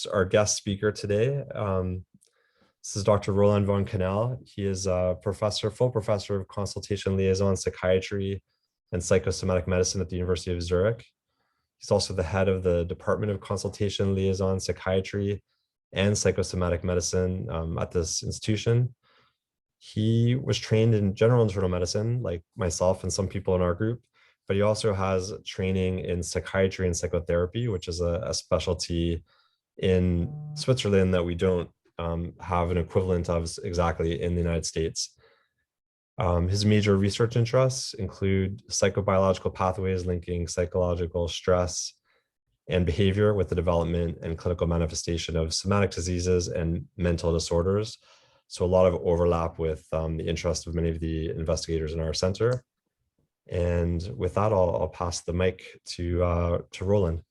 Our guest speaker today. This is Dr. Roland von Känel. He is a full professor of Consultation-Liaison, Psychiatry, and Psychosomatic Medicine at the University of Zurich. He's also the head of the Department of Consultation-Liaison, Psychiatry, and Psychosomatic Medicine at this institution. He was trained in general internal medicine, like myself and some people in our group, but he also has training in psychiatry and psychotherapy, which is a specialty in Switzerland that we don't have an equivalent of exactly in the United States. His major research interests include psychobiological pathways linking psychological stress and behavior with the development and clinical manifestation of somatic diseases and mental disorders. So a lot of overlap with the interest of many of the investigators in our center. And with that, I'll pass the mic to Roland.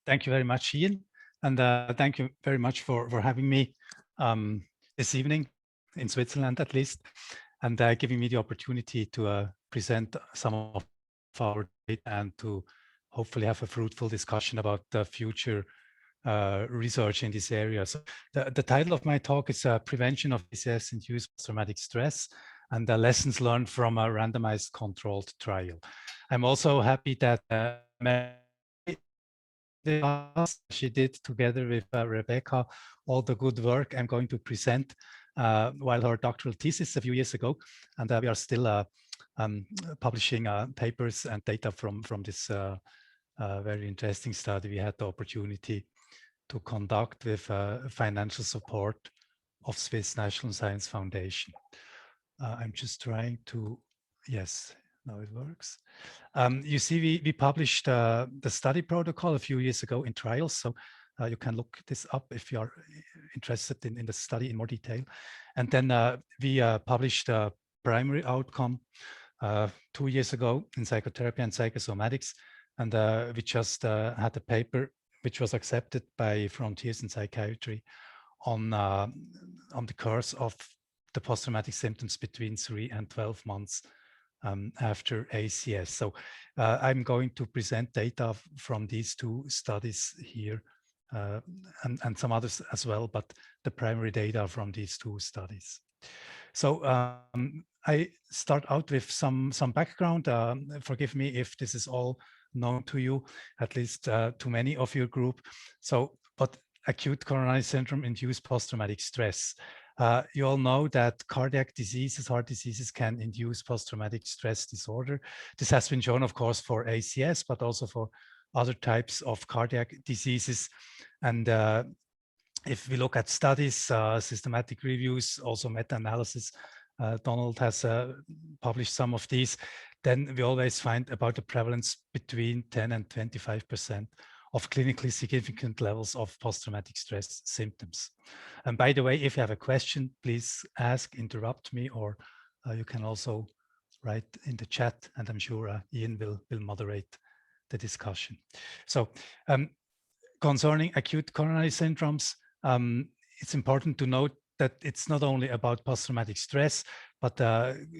Thank you very much, Ian. And thank you very much for having me this evening in Switzerland, at least, and giving me the opportunity to present some of our data and to hopefully have a fruitful discussion about the future research in this area. So the title of my talk is Prevention of ACS-induced post-traumatic stress and the lessons learned from a randomized controlled trial. I'm also happy that she did together with Rebecca all the good work I'm going to present while her doctoral thesis a few years ago, and we are still publishing papers and data from this very interesting study we had the opportunity to conduct with financial support of Swiss National Science Foundation. I'm just trying to, yes. Now it works. You see, we published the study protocol a few years ago in Trials, so you can look this up if you are interested in the study in more detail. And then we published a primary outcome 2 years ago in Psychotherapy and Psychosomatics, and we just had a paper which was accepted by Frontiers in Psychiatry on the course of the post-traumatic symptoms between 3 and 12 months after ACS. So I'm going to present data from these two studies here and some others as well, but the primary data from these two studies. So I start out with some background. Forgive me if this is all known to you, at least to many of your group. So, but acute coronary syndrome induced post-traumatic stress. You all know that cardiac diseases, heart diseases can induce post-traumatic stress disorder. This has been shown, of course, for ACS, but also for other types of cardiac diseases. And if we look at studies, systematic reviews, also meta-analysis, Donald has published some of these, then we always find about a prevalence between 10 and 25% of clinically significant levels of post-traumatic stress symptoms. And by the way, if you have a question, please ask, interrupt me, or you can also write in the chat, and I'm sure Ian will moderate the discussion. So concerning acute coronary syndromes, it's important to note that it's not only about post-traumatic stress, but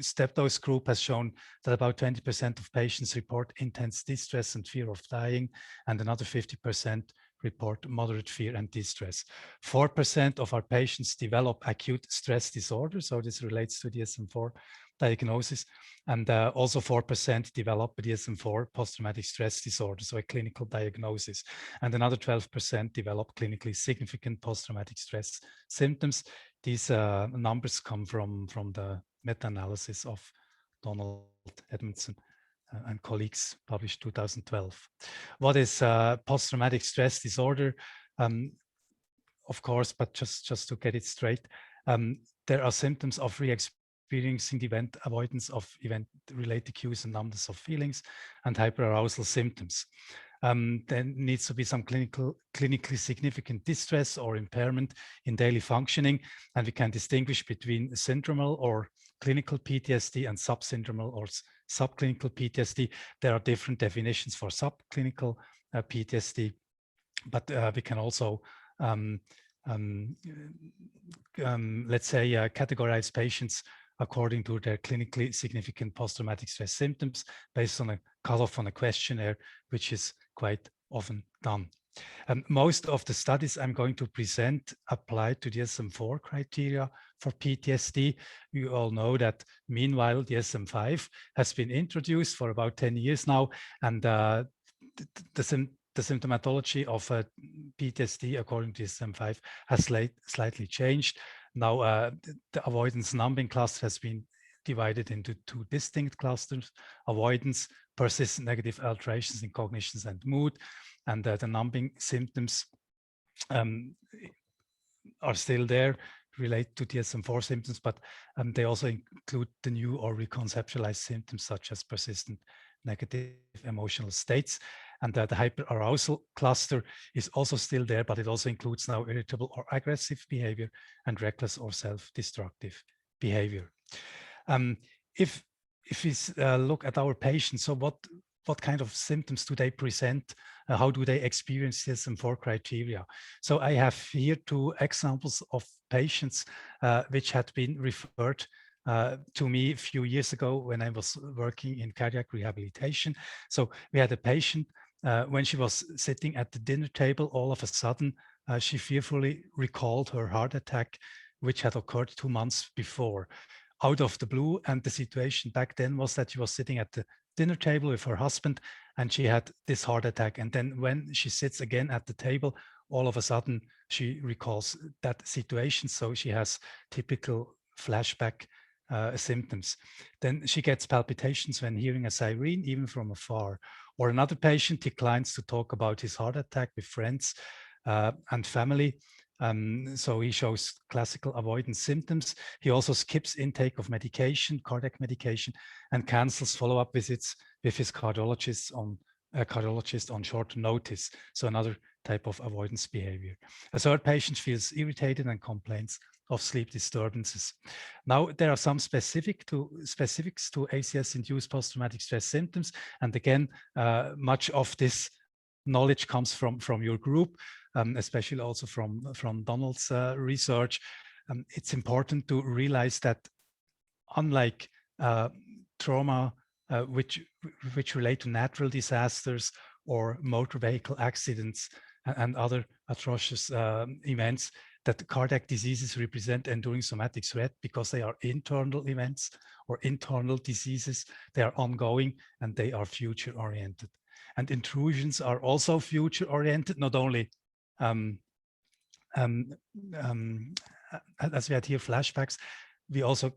Steptoe's group has shown that about 20% of patients report intense distress and fear of dying, and another 50% report moderate fear and distress. 4% of our patients develop acute stress disorder, so this relates to DSM-4 diagnosis, and also 4% develop DSM-4 post-traumatic stress disorder, so a clinical diagnosis, and another 12% develop clinically significant post-traumatic stress symptoms. These numbers come from the meta-analysis of Donald Edmondson and colleagues, published 2012. What is post-traumatic stress disorder? Of course, but just to get it straight, there are symptoms of experiencing the event, avoidance of event-related cues and numbness of feelings, and hyperarousal symptoms. There needs to be some clinically significant distress or impairment in daily functioning, and we can distinguish between syndromal or clinical PTSD and subsyndromal or subclinical PTSD. There are different definitions for subclinical PTSD, but we can also let's say categorize patients according to their clinically significant post-traumatic stress symptoms based on a cutoff on a questionnaire, which is quite often done. Most of the studies I'm going to present apply to DSM-4 criteria for PTSD. You all know that meanwhile DSM-5 has been introduced for about 10 years now, and the symptomatology of PTSD according to DSM-5 has slightly changed. Now the avoidance numbing cluster has been divided into two distinct clusters: avoidance, persistent negative alterations in cognitions and mood, and the numbing symptoms are still there, relate to DSM-4 symptoms, but they also include the new or reconceptualized symptoms such as persistent negative emotional states. And the hyperarousal cluster is also still there, but it also includes now irritable or aggressive behavior and reckless or self-destructive behavior. If we look at our patients, so what kind of symptoms do they present? How do they experience DSM-4 criteria? So I have here two examples of patients which had been referred to me a few years ago when I was working in cardiac rehabilitation. So we had a patient when she was sitting at the dinner table, all of a sudden she fearfully recalled her heart attack, which had occurred 2 months before, out of the blue. And the situation back then was that she was sitting at the dinner table with her husband and she had this heart attack. And then when she sits again at the table, all of a sudden she recalls that situation. So she has typical flashback symptoms. Then she gets palpitations when hearing a siren, even from afar. Or another patient declines to talk about his heart attack with friends and family. So he shows classical avoidance symptoms. He also skips intake of medication, cardiac medication, and cancels follow-up visits with his cardiologist on short notice. So another type of avoidance behavior. A third patient feels irritated and complains of sleep disturbances. Now, there are some specifics to ACS-induced post-traumatic stress symptoms. And again, much of this knowledge comes from your group, especially also from Donald's research. It's important to realize that unlike trauma, which relate to natural disasters or motor vehicle accidents and other atrocious events, that cardiac diseases represent enduring somatic threat because they are internal events or internal diseases. They are ongoing and they are future-oriented. And intrusions are also future-oriented, not only as we had here flashbacks, we also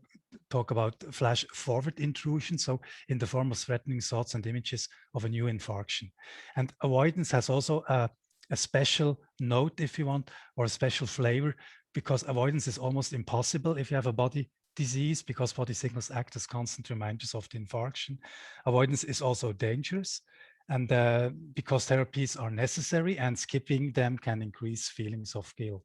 talk about flash forward intrusion, so in the form of threatening thoughts and images of a new infarction. And avoidance has also a special note, if you want, or a special flavor, because avoidance is almost impossible if you have a body disease, because body signals act as constant reminders of the infarction. Avoidance is also dangerous, and because therapies are necessary and skipping them can increase feelings of guilt.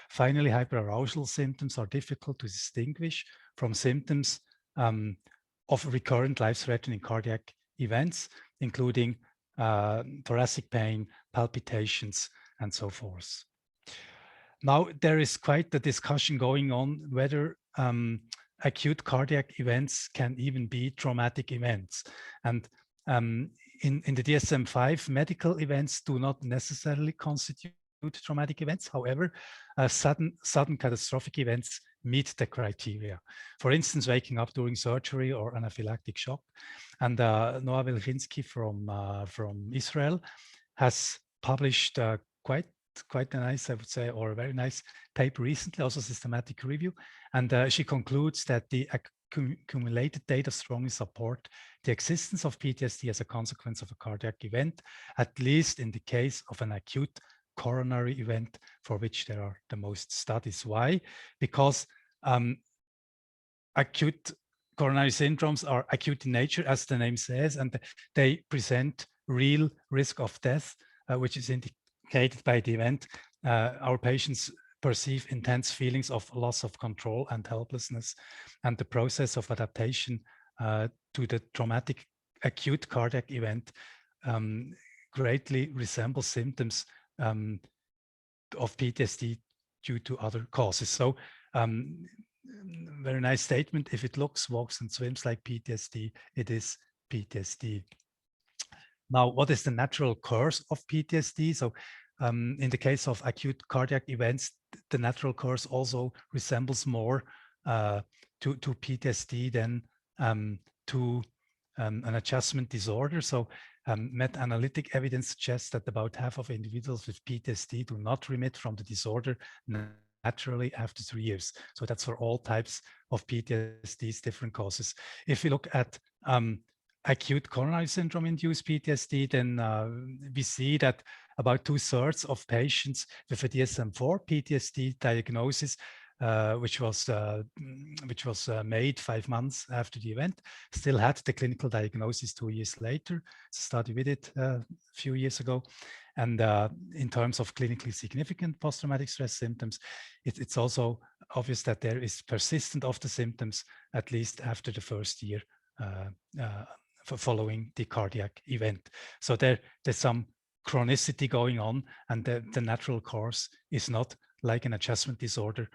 Finally, hyperarousal symptoms are difficult to distinguish from symptoms of recurrent life-threatening cardiac events, including thoracic pain, palpitations, and so forth. Now, there is quite a discussion going on whether acute cardiac events can even be traumatic events. And in the DSM-5, medical events do not necessarily constitute traumatic events. However, sudden catastrophic events meet the criteria. For instance, waking up during surgery or anaphylactic shock. And Noah Wilchinski from Israel has published quite a nice, I would say, or a very nice paper recently, also systematic review. And she concludes that the accumulated data strongly support the existence of PTSD as a consequence of a cardiac event, at least in the case of an acute coronary event for which there are the most studies. Why? Because acute coronary syndromes are acute in nature, as the name says, and they present real risk of death, which is indicated by the event. Our patients perceive intense feelings of loss of control and helplessness, and the process of adaptation to the traumatic acute cardiac event greatly resembles symptoms of PTSD due to other causes. So very nice statement. If it looks, walks, and swims like PTSD, it is PTSD. Now, what is the natural course of PTSD? So in the case of acute cardiac events, the natural course also resembles more to PTSD than to an adjustment disorder. So meta-analytic evidence suggests that about half of individuals with PTSD do not remit from the disorder naturally after 3 years. So that's for all types of PTSDs, different causes. If we look at acute coronary syndrome-induced PTSD, then we see that about 2/3 of patients with a DSM-4 PTSD diagnosis, which was made 5 months after the event, still had the clinical diagnosis 2 years later. It's a study we did a few years ago. And in terms of clinically significant post-traumatic stress symptoms, it's also obvious that there is persistence of the symptoms at least after the first year following the cardiac event. So there's some chronicity going on, and the natural course is not like an adjustment disorder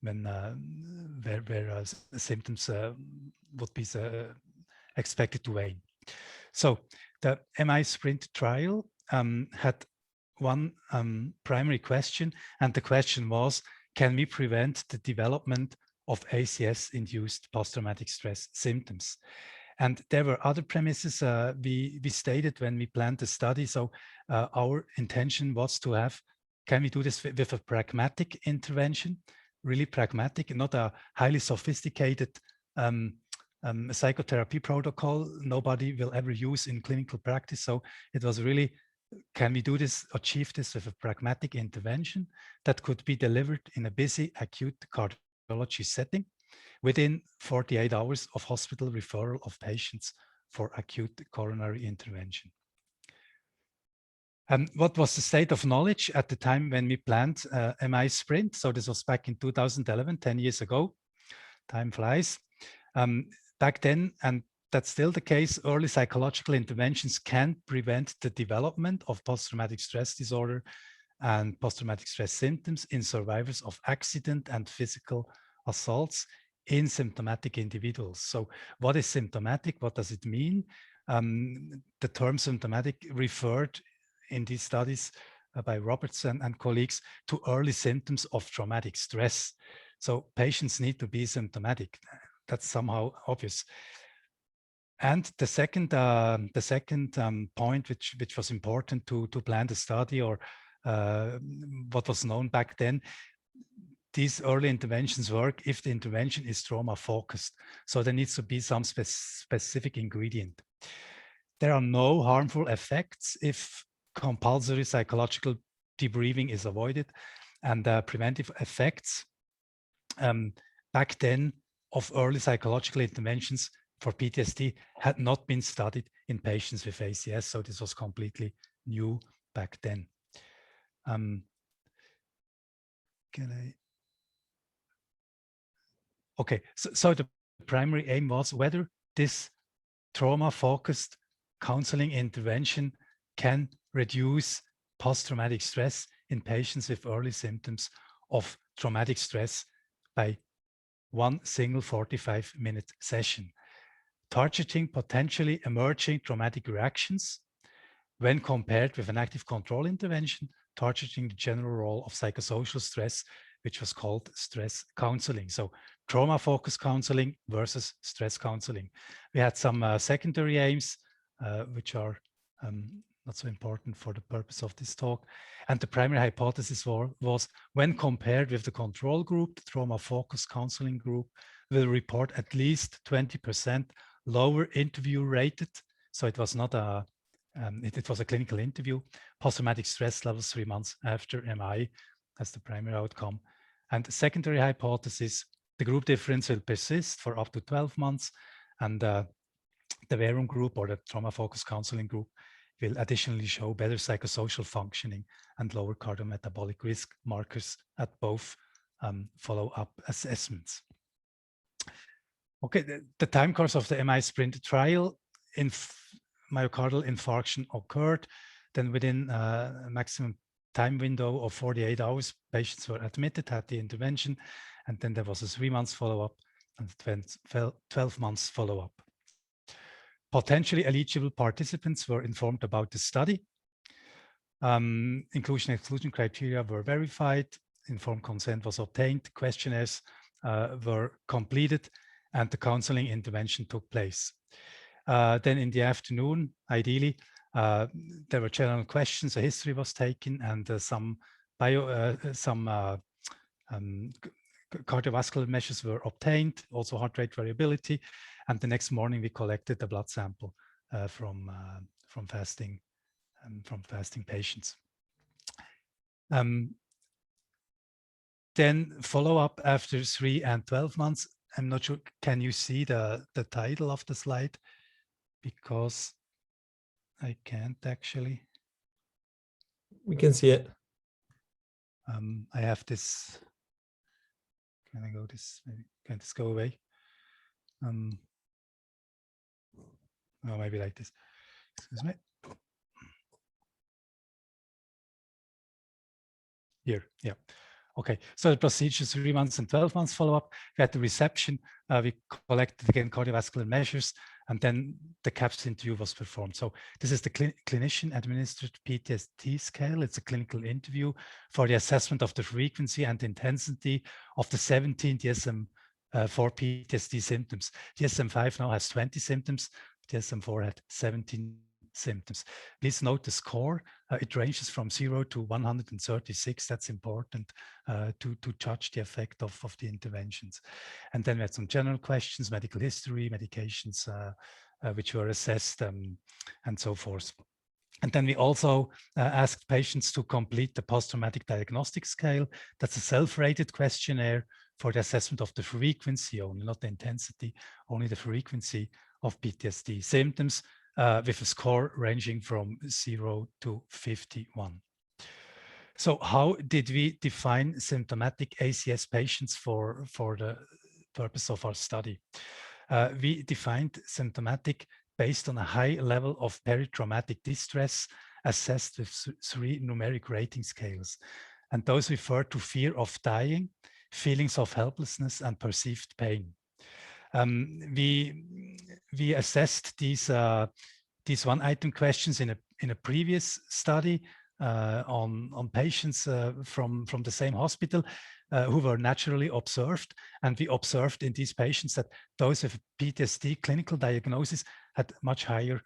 where symptoms would be expected to wane. So the MI SPRINT trial had one primary question, and the question was, can we prevent the development of ACS-induced post-traumatic stress symptoms? And there were other premises we stated when we planned the study. So our intention was to have, can we do this with a pragmatic intervention, really pragmatic, not a highly sophisticated psychotherapy protocol nobody will ever use in clinical practice. So it was really, can we do this, achieve this with a pragmatic intervention that could be delivered in a busy acute cardiology setting within 48 hours of hospital referral of patients for acute coronary intervention. And what was the state of knowledge at the time when we planned MI SPRINT? So this was back in 2011, 10 years ago. Time flies. Back then, and that's still the case, early psychological interventions can prevent the development of post-traumatic stress disorder and post-traumatic stress symptoms in survivors of accident and physical assaults in symptomatic individuals. So what is symptomatic? What does it mean? The term symptomatic referred in these studies by Robertson and colleagues to early symptoms of traumatic stress. So patients need to be symptomatic. That's somehow obvious. And the second point, which was important to plan the study, or what was known back then, these early interventions work if the intervention is trauma focused. So there needs to be some specific ingredient. There are no harmful effects if compulsory psychological debriefing is avoided, and preventive effects back then of early psychological interventions for PTSD had not been studied in patients with ACS. So this was completely new back then. Okay, so the primary aim was whether this trauma-focused counseling intervention can reduce post-traumatic stress in patients with early symptoms of traumatic stress by one single 45-minute session, targeting potentially emerging traumatic reactions when compared with an active control intervention, targeting the general role of psychosocial stress, which was called stress counseling. So trauma-focused counseling versus stress counseling. We had some secondary aims, which are not so important for the purpose of this talk. And the primary hypothesis was when compared with the control group, the trauma-focused counseling group will report at least 20% lower interview rated. So it was not a, it was a clinical interview, post-traumatic stress levels 3 months after MI as the primary outcome. And the secondary hypothesis, the group difference will persist for up to 12 months. And the Verum group, or the trauma-focused counseling group, will additionally show better psychosocial functioning and lower cardiometabolic risk markers at both follow-up assessments. Okay, the time course of the MI SPRINT trial, myocardial infarction occurred. Then within a maximum time window of 48 hours, patients were admitted, had the intervention, and then there was a 3 months follow-up and 12 months follow-up. Potentially eligible participants were informed about the study. Inclusion and exclusion criteria were verified, informed consent was obtained, questionnaires were completed, and the counseling intervention took place. Then in the afternoon, ideally, there were general questions, a history was taken, and some cardiovascular measures were obtained, also heart rate variability. And the next morning, we collected a blood sample from fasting patients. Then follow-up after 3 and 12 months. I'm not sure, can you see the title of the slide? Because I can't actually. We can see it. I have this. Can I go this? Maybe can this go away? Oh, maybe like this. Excuse me. Here, yeah. Okay, so the procedures 3 months and 12 months follow-up. We had the reception. We collected again cardiovascular measures, and then the CAPS interview was performed. So this is the clinician-administered PTSD scale. It's a clinical interview for the assessment of the frequency and intensity of the 17 DSM-4 PTSD symptoms. DSM-5 now has 20 symptoms. DSM-4 had 17 symptoms. Please note the score. It ranges from 0 to 136. That's important to judge the effect of the interventions. And then we had some general questions, medical history, medications which were assessed, and so forth. And then we also asked patients to complete the post-traumatic diagnostic scale. That's a self-rated questionnaire for the assessment of the frequency only, not the intensity, only the frequency of PTSD symptoms, with a score ranging from 0 to 51. So how did we define symptomatic ACS patients for the purpose of our study? We defined symptomatic based on a high level of peritraumatic distress assessed with 3 numeric rating scales. And those refer to fear of dying, feelings of helplessness, and perceived pain. We assessed these 1-item questions in a previous study on patients from the same hospital who were naturally observed, and we observed in these patients that those with PTSD clinical diagnosis had much higher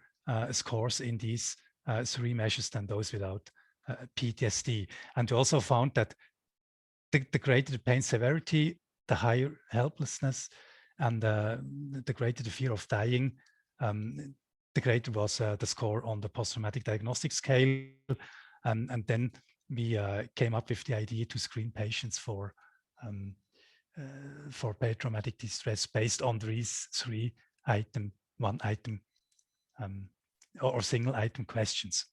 scores in these 3 measures than those without PTSD. And we also found that the greater the pain severity, the higher helplessness, and the greater the fear of dying, the greater was the score on the post-traumatic diagnostic scale. And then we came up with the idea to screen patients for peritraumatic distress based on these 3-item, 1-item, or single-item questions.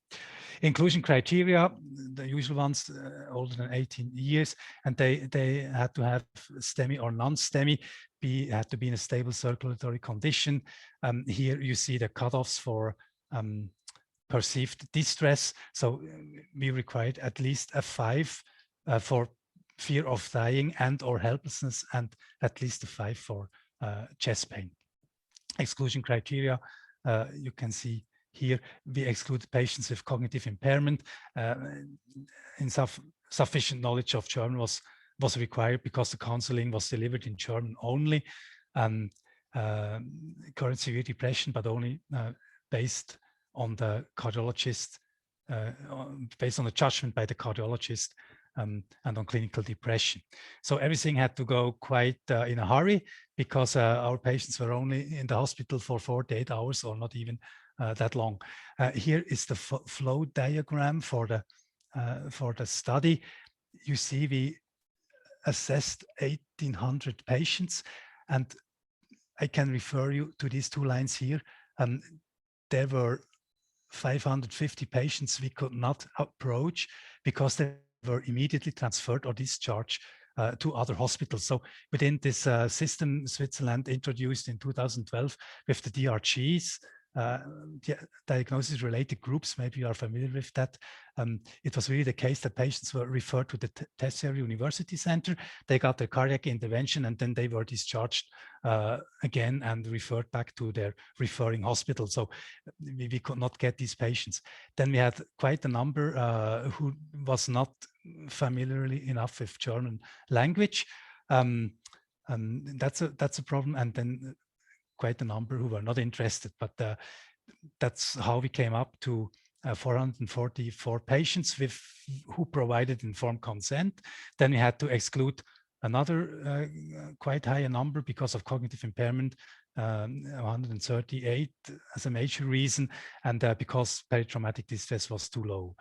Inclusion criteria, the usual ones, older than 18 years, and they had to have STEMI or non-STEMI, had to be in a stable circulatory condition. Here you see the cutoffs for perceived distress. So we required at least a 5 for fear of dying and or helplessness, and at least a 5 for chest pain. Exclusion criteria, you can see here, we excluded patients with cognitive impairment. Sufficient knowledge of German was required because the counseling was delivered in German only. Current severe depression, but only based on the cardiologist, based on the judgment by the cardiologist, and on clinical depression. So everything had to go quite in a hurry because our patients were only in the hospital for 48 hours or not even that long. Here is the flow diagram for the study. You see we assessed 1,800 patients, and I can refer you to these 2 lines here. There were 550 patients we could not approach because they were immediately transferred or discharged to other hospitals. So within this system Switzerland introduced in 2012 with the DRGs, diagnosis-related groups. Maybe you are familiar with that. It was really the case that patients were referred to the tertiary university center. They got their cardiac intervention, and then they were discharged again and referred back to their referring hospital. So we could not get these patients. Then we had quite a number who was not familiarly enough with German language. That's a problem. And then quite a number who were not interested, but that's how we came up to 444 patients who provided informed consent. Then we had to exclude another quite high number because of cognitive impairment, 138 as a major reason, and because peritraumatic distress was too low.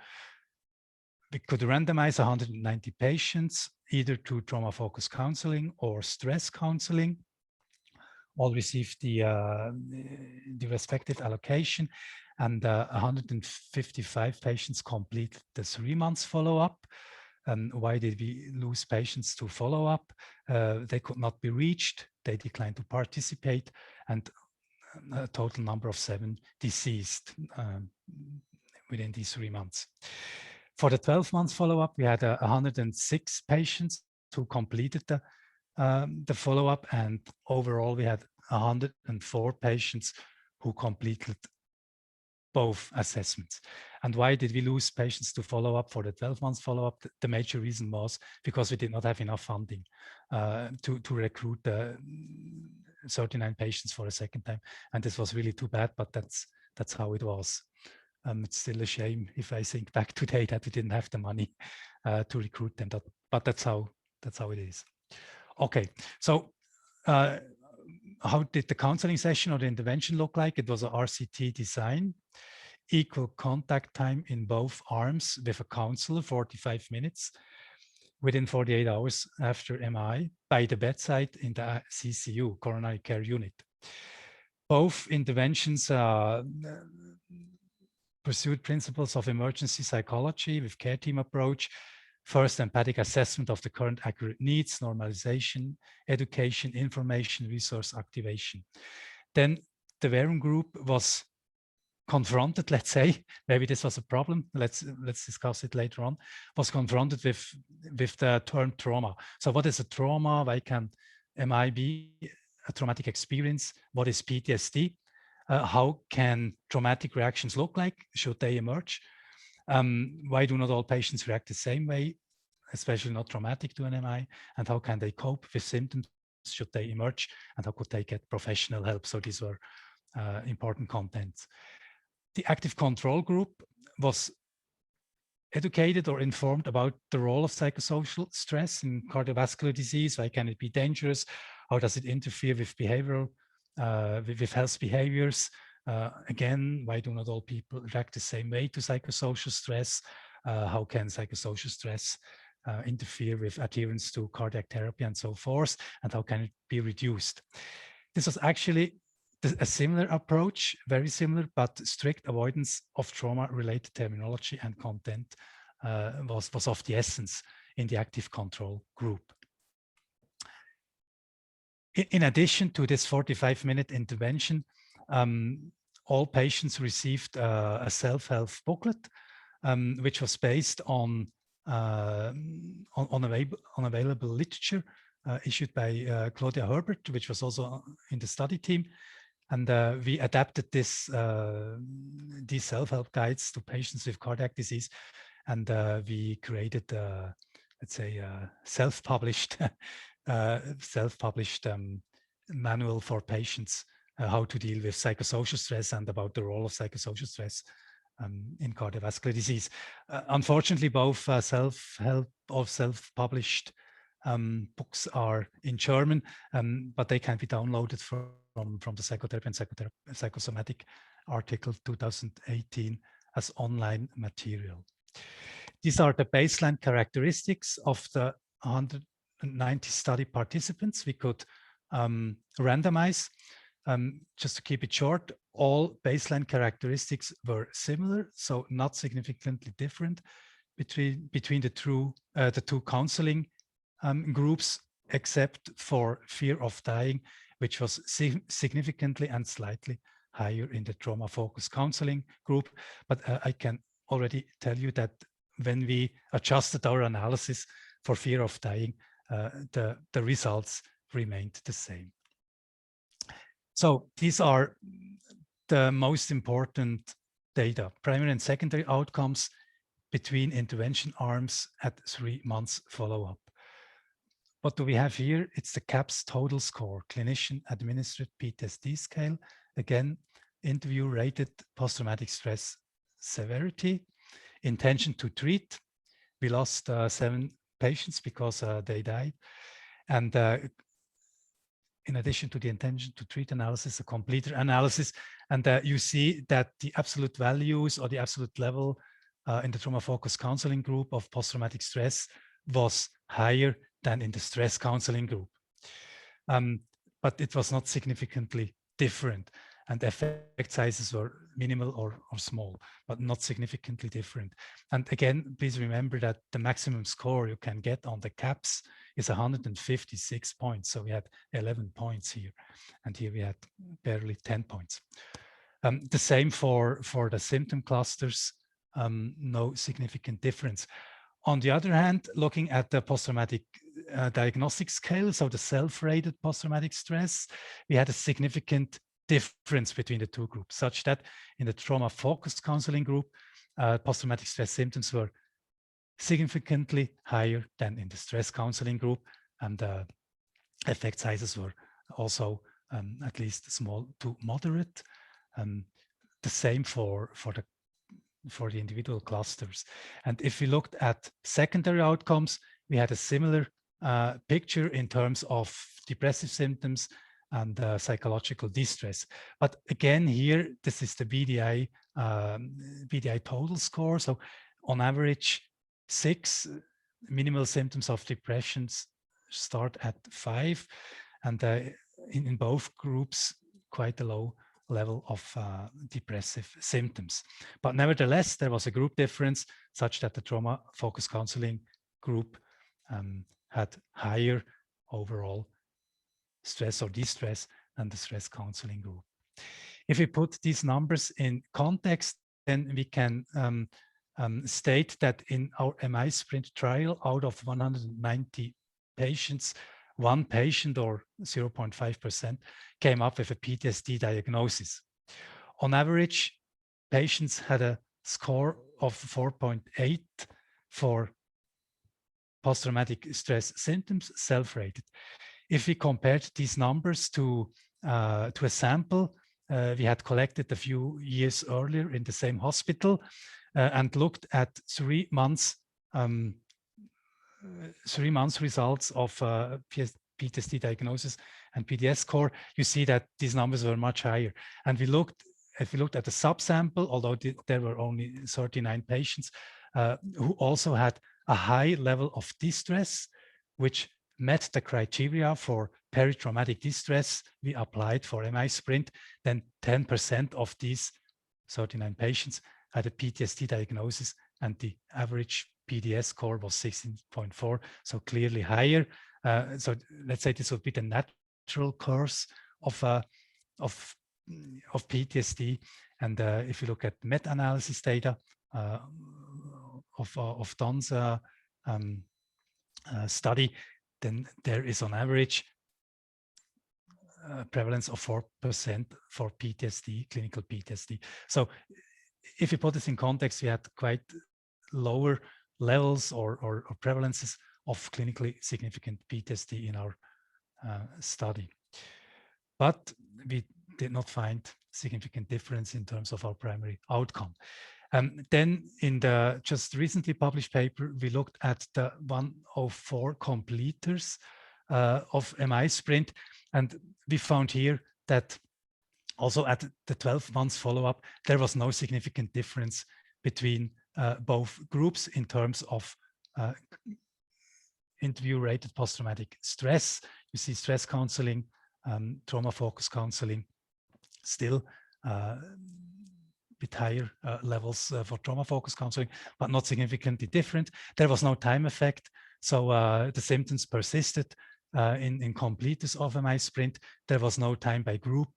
We could randomize 190 patients either to trauma-focused counseling or stress counseling. All received the respective allocation, and 155 patients completed the 3 months follow-up. Why did we lose patients to follow-up? They could not be reached, they declined to participate, and a total number of 7 deceased within these 3 months. For the 12 months follow-up, we had 106 patients who completed the follow-up, and overall we had 104 patients who completed both assessments. And why did we lose patients to follow-up for the 12 months follow-up? The major reason was because we did not have enough funding to recruit 39 patients for a second time, and this was really too bad, but that's how it was. It's still a shame if I think back today that we didn't have the money to recruit them, but that's how it is. Okay, so how did the counseling session or the intervention look like? It was a RCT design, equal contact time in both arms with a counselor, 45 minutes, within 48 hours after MI, by the bedside in the CCU, coronary care unit. Both interventions pursued principles of emergency psychology with care team approach. First, empathic assessment of the current accurate needs, normalization, education, information, resource activation. Then the Verum group was confronted, let's say, maybe this was a problem, let's discuss it later on, was confronted with the term trauma. So what is a trauma? Why can MI be a traumatic experience? What is PTSD? How can traumatic reactions look like? Should they emerge? Why do not all patients react the same way, especially not traumatic to an MI? And how can they cope with symptoms? Should they emerge? And how could they get professional help? So these were important contents. The active control group was educated or informed about the role of psychosocial stress in cardiovascular disease. Why can it be dangerous? How does it interfere with behavioral, with health behaviors? Again, why do not all people react the same way to psychosocial stress? How can psychosocial stress interfere with adherence to cardiac therapy and so forth? And how can it be reduced? This was actually a similar approach, very similar, but strict avoidance of trauma-related terminology and content was of the essence in the active control group. In addition to this 45-minute intervention, all patients received a self-help booklet, which was based on available literature issued by Claudia Herbert, which was also in the study team. And we adapted these self-help guides to patients with cardiac disease, and we created, let's say, self-published manual for patients how to deal with psychosocial stress and about the role of psychosocial stress in cardiovascular disease. Unfortunately, both self-help or self-published books are in German, but they can be downloaded from the Psychotherapy and Psychosomatic article 2018 as online material. These are the baseline characteristics of the 190 study participants we could randomize. Just to keep it short, all baseline characteristics were similar, so not significantly different between the two counseling groups, except for fear of dying, which was significantly and slightly higher in the trauma-focused counseling group. But I can already tell you that when we adjusted our analysis for fear of dying, the results remained the same. So these are the most important data, primary and secondary outcomes between intervention arms at 3 months follow-up. What do we have here? It's the CAPS total score, clinician administered PTSD scale. Again, interview rated post-traumatic stress severity. Intention to treat. We lost 7 patients because they died. And in addition to the intention to treat analysis, a completer analysis. And you see that the absolute values or the absolute level in the trauma-focused counseling group of post-traumatic stress was higher than in the stress counseling group. But it was not significantly different. And effect sizes were minimal or small, but not significantly different. And again, please remember that the maximum score you can get on the CAPS is 156 points. So we had 11 points here, and here we had barely 10 points. The same for the symptom clusters, no significant difference. On the other hand, looking at the post-traumatic diagnostic scale, so the self-rated post-traumatic stress, we had a significant difference between the two groups, such that in the trauma-focused counseling group, post-traumatic stress symptoms were significantly higher than in the stress counseling group, and effect sizes were also at least small to moderate. The same for the individual clusters. And if we looked at secondary outcomes, we had a similar picture in terms of depressive symptoms and psychological distress. But again, here, this is the BDI total score. So on average, 6 minimal symptoms of depressions start at 5. And in both groups, quite a low level of depressive symptoms. But nevertheless, there was a group difference such that the trauma-focused counseling group had higher overall stress or distress than the stress counseling group. If we put these numbers in context, then we can state that in our MI sprint trial, out of 190 patients, 1 patient or 0.5% came up with a PTSD diagnosis. On average, patients had a score of 4.8 for post-traumatic stress symptoms, self-rated. If we compared these numbers to a sample we had collected a few years earlier in the same hospital and looked at 3 months 3 months results of PTSD diagnosis and PDS score, you see that these numbers were much higher. And if we looked at the subsample, although there were only 39 patients who also had a high level of distress, which met the criteria for peritraumatic distress we applied for MI Sprint, then 10% of these 39 patients had a PTSD diagnosis, and the average PDS score was 16.4, so clearly higher. So let's say this would be the natural course of PTSD. And if you look at meta-analysis data of Don's study, then there is on average prevalence of 4% for PTSD, clinical PTSD. So if you put this in context, we had quite lower levels or prevalences of clinically significant PTSD in our study. But we did not find significant difference in terms of our primary outcome. Then in the just recently published paper, we looked at the 104 completers of MI Sprint, and we found here that also at the 12 months follow-up, there was no significant difference between both groups in terms of interview-rated post-traumatic stress. You see stress counseling, trauma-focused counseling, still with higher levels for trauma-focused counseling, but not significantly different. There was no time effect, so the symptoms persisted in completers of MI Sprint. There was no time by group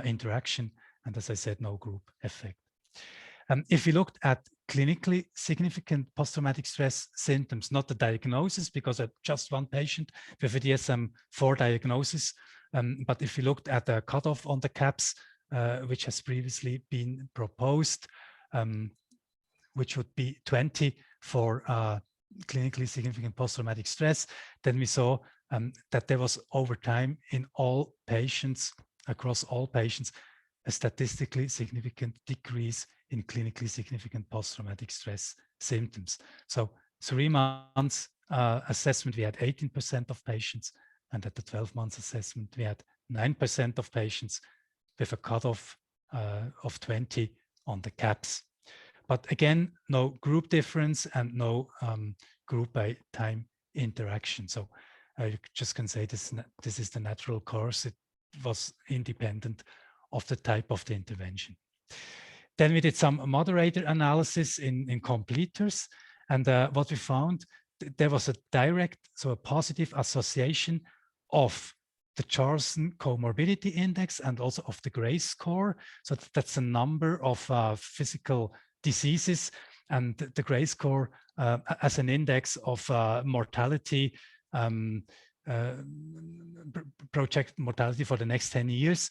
interaction, and as I said, no group effect. If we looked at clinically significant post-traumatic stress symptoms, not the diagnosis, because at just one patient with a DSM-4 diagnosis, but if we looked at the cutoff on the CAPS, which has previously been proposed, which would be 20 for clinically significant post-traumatic stress, then we saw that there was over time in all patients, across all patients, a statistically significant decrease in clinically significant post-traumatic stress symptoms. So 3 months assessment, we had 18% of patients, and at the 12 months assessment, we had 9% of patients with a cutoff of 20 on the CAPS. But again, no group difference and no group by time interaction. So you just can say this is the natural course. It was independent of the type of the intervention. Then we did some moderator analysis in completers. And what we found, there was a direct, so a positive association of the Charlson Comorbidity Index and also of the Gray score. So that's a number of physical diseases, and the Gray score as an index of mortality, project mortality for the next 10 years.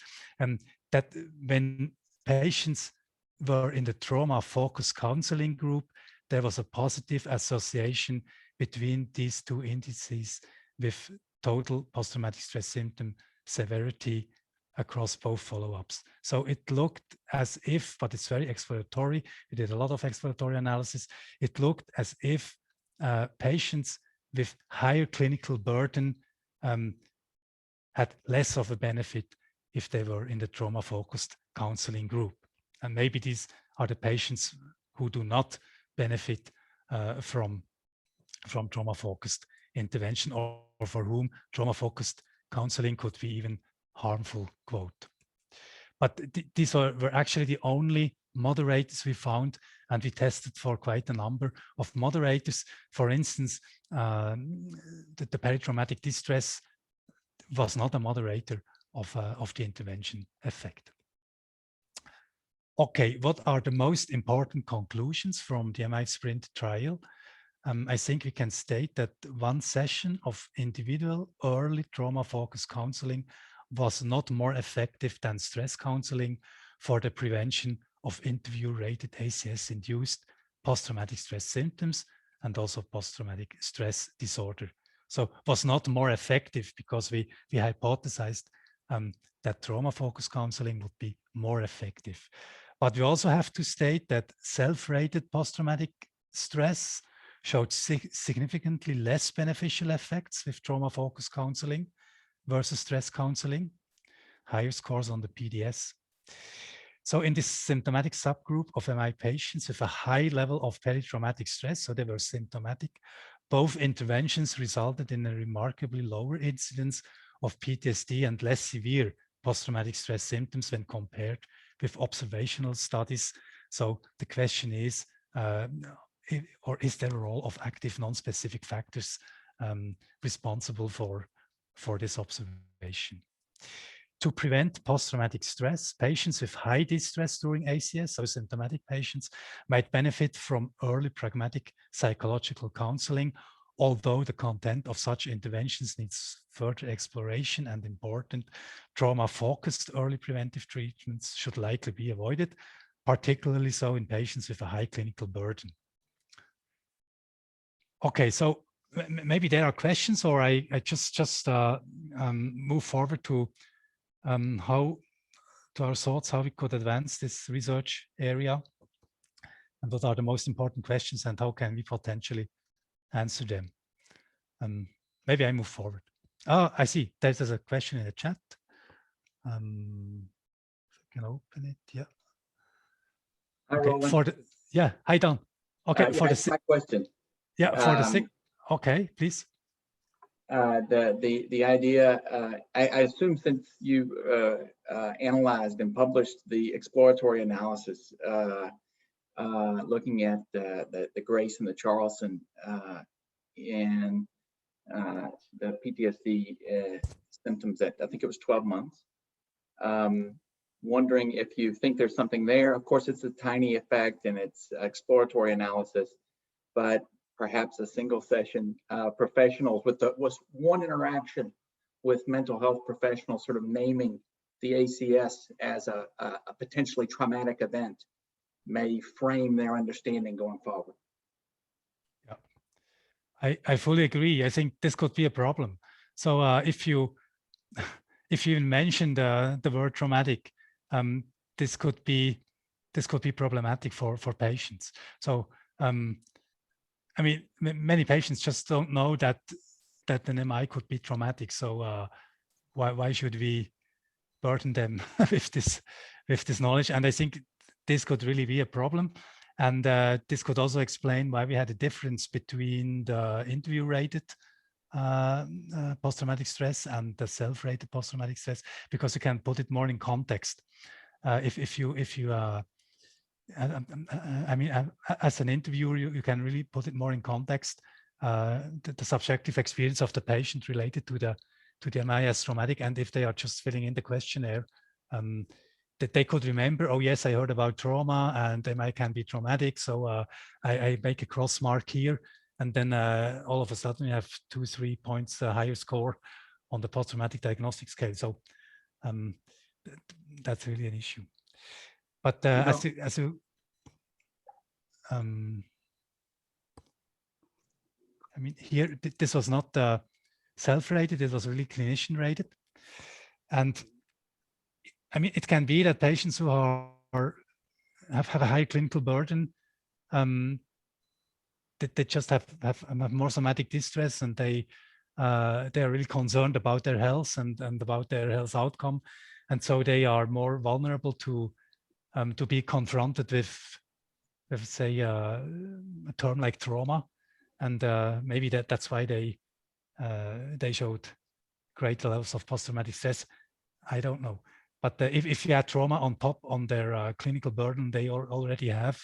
That when patients were in the trauma-focused counseling group, there was a positive association between these two indices with total post-traumatic stress symptom severity across both follow-ups. So it looked as if, but it's very exploratory, we did a lot of exploratory analysis, it looked as if patients with higher clinical burden had less of a benefit if they were in the trauma-focused counseling group. And maybe these are the patients who do not benefit from trauma-focused intervention, or for whom trauma-focused counseling could be even harmful, quote. But these were actually the only moderators we found, and we tested for quite a number of moderators. For instance, the peritraumatic distress was not a moderator of the intervention effect. Okay, what are the most important conclusions from the MI Sprint trial? I think we can state that one session of individual early trauma-focused counseling was not more effective than stress counseling for the prevention of interview-rated ACS-induced post-traumatic stress symptoms and also post-traumatic stress disorder. So was not more effective because we hypothesized that trauma-focused counseling would be more effective. But we also have to state that self-rated post-traumatic stress showed significantly less beneficial effects with trauma-focused counseling versus stress counseling, higher scores on the PDS. So in this symptomatic subgroup of MI patients with a high level of peritraumatic stress, so they were symptomatic, both interventions resulted in a remarkably lower incidence of PTSD and less severe post-traumatic stress symptoms when compared with observational studies. So the question is, or is there a role of active non-specific factors responsible for this observation? To prevent post-traumatic stress, patients with high distress during ACS, so symptomatic patients, might benefit from early pragmatic psychological counseling, although the content of such interventions needs further exploration, and important trauma-focused early preventive treatments should likely be avoided, particularly so in patients with a high clinical burden. Okay, so maybe there are questions, or I just move forward to our thoughts, how we could advance this research area, and what are the most important questions, and how can we potentially answer them. Maybe I move forward. Oh, I see. There's a question in the chat. If I can open it. Yeah. Hi, okay. Roland. Hi, Don. Okay. For my question. Yeah. For the sick. Okay, please. The idea. I assume since you analyzed and published the exploratory analysis, looking at the Grace and the Charlson and the PTSD symptoms at, I think it was 12 months. wondering if you think there's something there. Of course, it's a tiny effect and it's exploratory analysis, but perhaps a single session professionals with one interaction with mental health professionals sort of naming the ACS as a potentially traumatic event may frame their understanding going forward. Yeah, I fully agree. I think this could be a problem. So if you even mention the word traumatic, this could be problematic for patients. So I mean, many patients just don't know that an MI could be traumatic. So why should we burden them with this knowledge? And I think this could really be a problem. And this could also explain why we had a difference between the interview-rated post-traumatic stress and the self-rated post-traumatic stress, because you can put it more in context. If you I mean, as an interviewer, you can really put it more in context, the subjective experience of the patient related to the MI as traumatic, and if they are just filling in the questionnaire, that they could remember, oh yes, I heard about trauma and MI can be traumatic, so I make a cross mark here, and then all of a sudden you have 2-3 points higher score on the post-traumatic diagnostic scale. So that's really an issue. But I mean, here, this was not self-rated, it was really clinician-rated. And I mean, it can be that patients who have a high clinical burden, that they just have more somatic distress, and they are really concerned about their health and about their health outcome. And so they are more vulnerable to be confronted with say a term like trauma, and maybe that's why they showed great levels of post-traumatic stress. I don't know, but if you add trauma on top on their clinical burden they already have,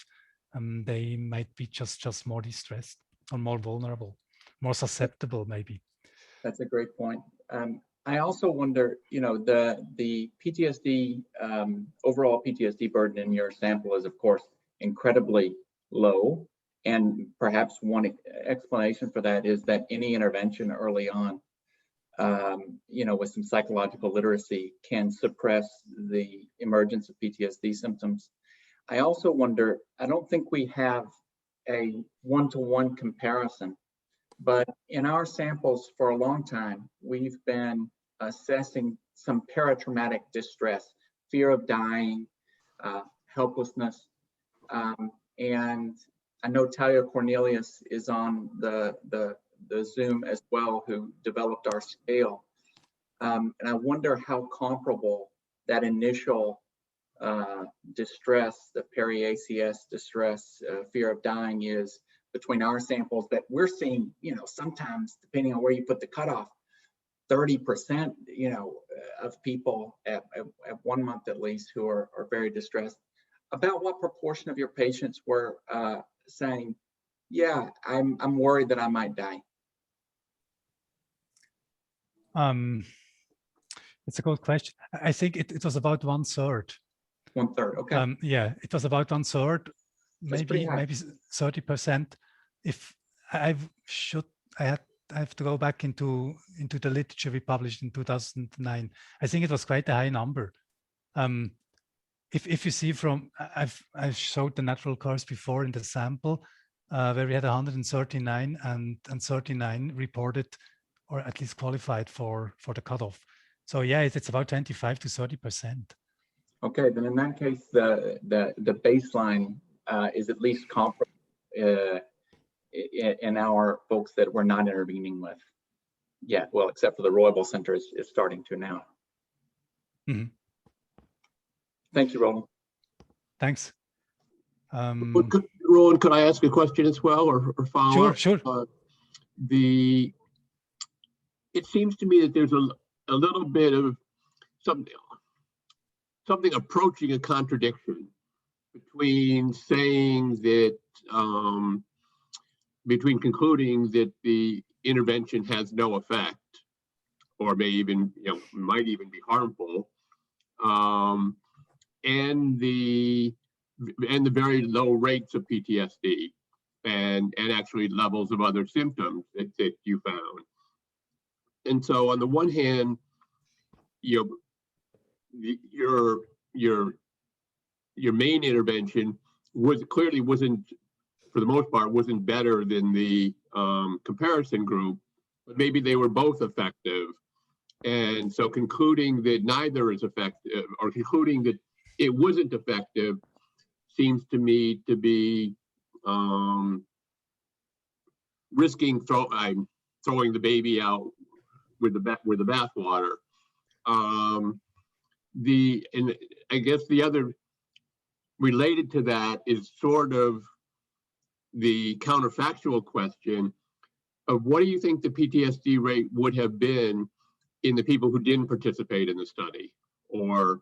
they might be just more distressed or more vulnerable, more susceptible maybe. That's a great point. I also wonder, you know, the PTSD, overall PTSD burden in your sample is, of course, incredibly low. And perhaps one explanation for that is that any intervention early on, you know, with some psychological literacy can suppress the emergence of PTSD symptoms. I also wonder, I don't think we have a one-to-one comparison, but in our samples for a long time, we've been assessing some paratraumatic distress, fear of dying, helplessness. And I know Talia Cornelius is on the Zoom as well, who developed our scale. And I wonder how comparable that initial distress, the peri-ACS distress, fear of dying is between our samples that we're seeing, you know, sometimes depending on where you put the cutoff, 30%, you know, of people at 1 month at least who are very distressed. About what proportion of your patients were saying, yeah, I'm worried that I might die? It's a good question. I think it was about 1/3. 1/3, okay. Yeah, it was about 1/3, maybe 30%. If I have to go back into the literature we published in 2009. I think it was quite a high number. If you see from, I've showed the natural course before in the sample where we had 139 and 39 reported or at least qualified for the cutoff. So yeah, it's about 25 to 30%. Okay, then in that case, the baseline is at least comparable in our folks that we're not intervening with. Yeah, well, except for the Roybal Center is starting to now. Mm-hmm. Thank you, Roland. Thanks. Roland, could I ask a question as well, or follow up? Sure. It seems to me that there's a little bit of something approaching a contradiction between saying that, between concluding that the intervention has no effect, or may even, might even be harmful, the very low rates of PTSD and actually levels of other symptoms that you found. And so on the one hand, your main intervention wasn't, for the most part, wasn't better than the comparison group, but maybe they were both effective. And so concluding that neither is effective, or concluding that it wasn't effective, seems to me to be risking throwing the baby out with the bathwater. And I guess the other related to that is sort of the counterfactual question of what do you think the PTSD rate would have been in the people who didn't participate in the study? Or,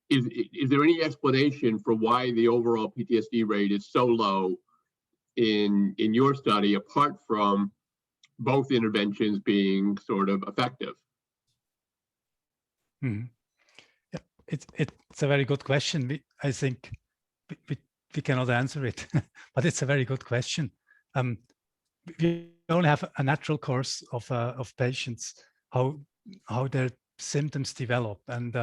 is there any explanation for why the overall PTSD rate is so low in your study, apart from both interventions being sort of effective? Mm-hmm. Yeah, it's a very good question. I think we cannot answer it, but it's a very good question. We only have a natural course of patients, how their symptoms develop, and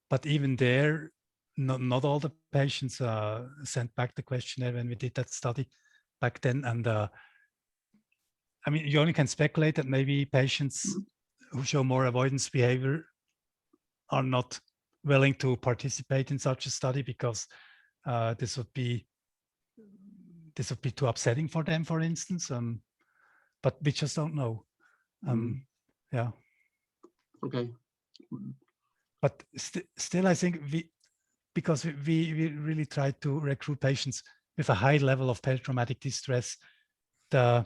but even there, not all the patients sent back the questionnaire when we did that study back then. And I mean, you only can speculate that maybe patients who show more avoidance behavior are not willing to participate in such a study because this would be too upsetting for them, for instance. But we just don't know. Yeah. Okay. But still, I think because we really try to recruit patients with a high level of post-traumatic distress, the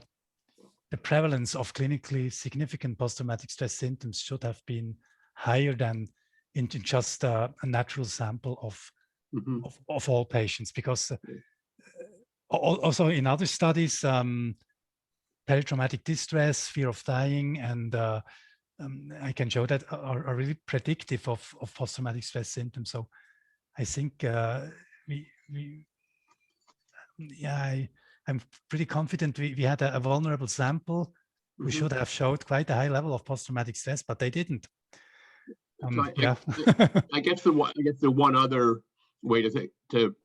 prevalence of clinically significant post-traumatic stress symptoms should have been higher than in just a natural sample of all patients, because also in other studies, post-traumatic distress, fear of dying, and I can show that are really predictive of post-traumatic stress symptoms. So I think I'm pretty confident we had a vulnerable sample who should have showed quite a high level of post-traumatic stress, but they didn't. Yeah. I guess the one other way to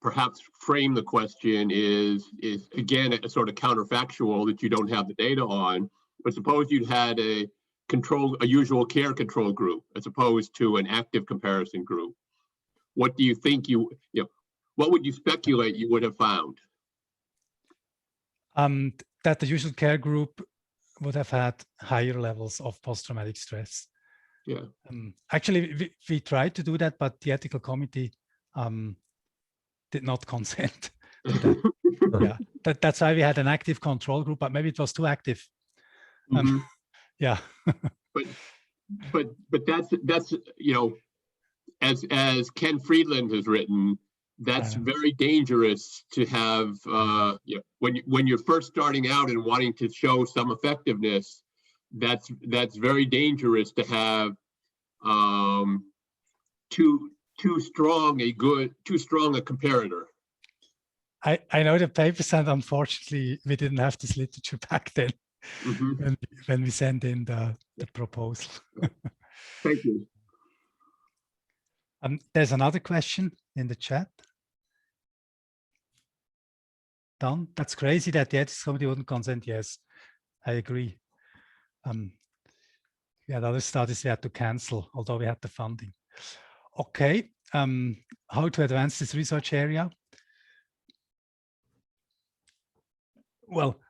perhaps frame the question is again a sort of counterfactual that you don't have the data on. But suppose you'd had a usual care control group as opposed to an active comparison group. What do you think what would you speculate you would have found? That the usual care group would have had higher levels of post-traumatic stress. Yeah. Actually, we tried to do that, but the ethical committee did not consent to that. Yeah, that's why we had an active control group, but maybe it was too active. Yeah. but that's as Ken Friedland has written, that's very dangerous to have when you're first starting out and wanting to show some effectiveness. That's very dangerous to have too strong a comparator. I know the papers, and unfortunately we didn't have this literature back then when we sent in the proposal. Thank you. There's another question in the chat. Don, that's crazy that the ethics committee wouldn't consent. Yes, I agree. We had other studies we had to cancel, although we had the funding. Okay, how to advance this research area? Well,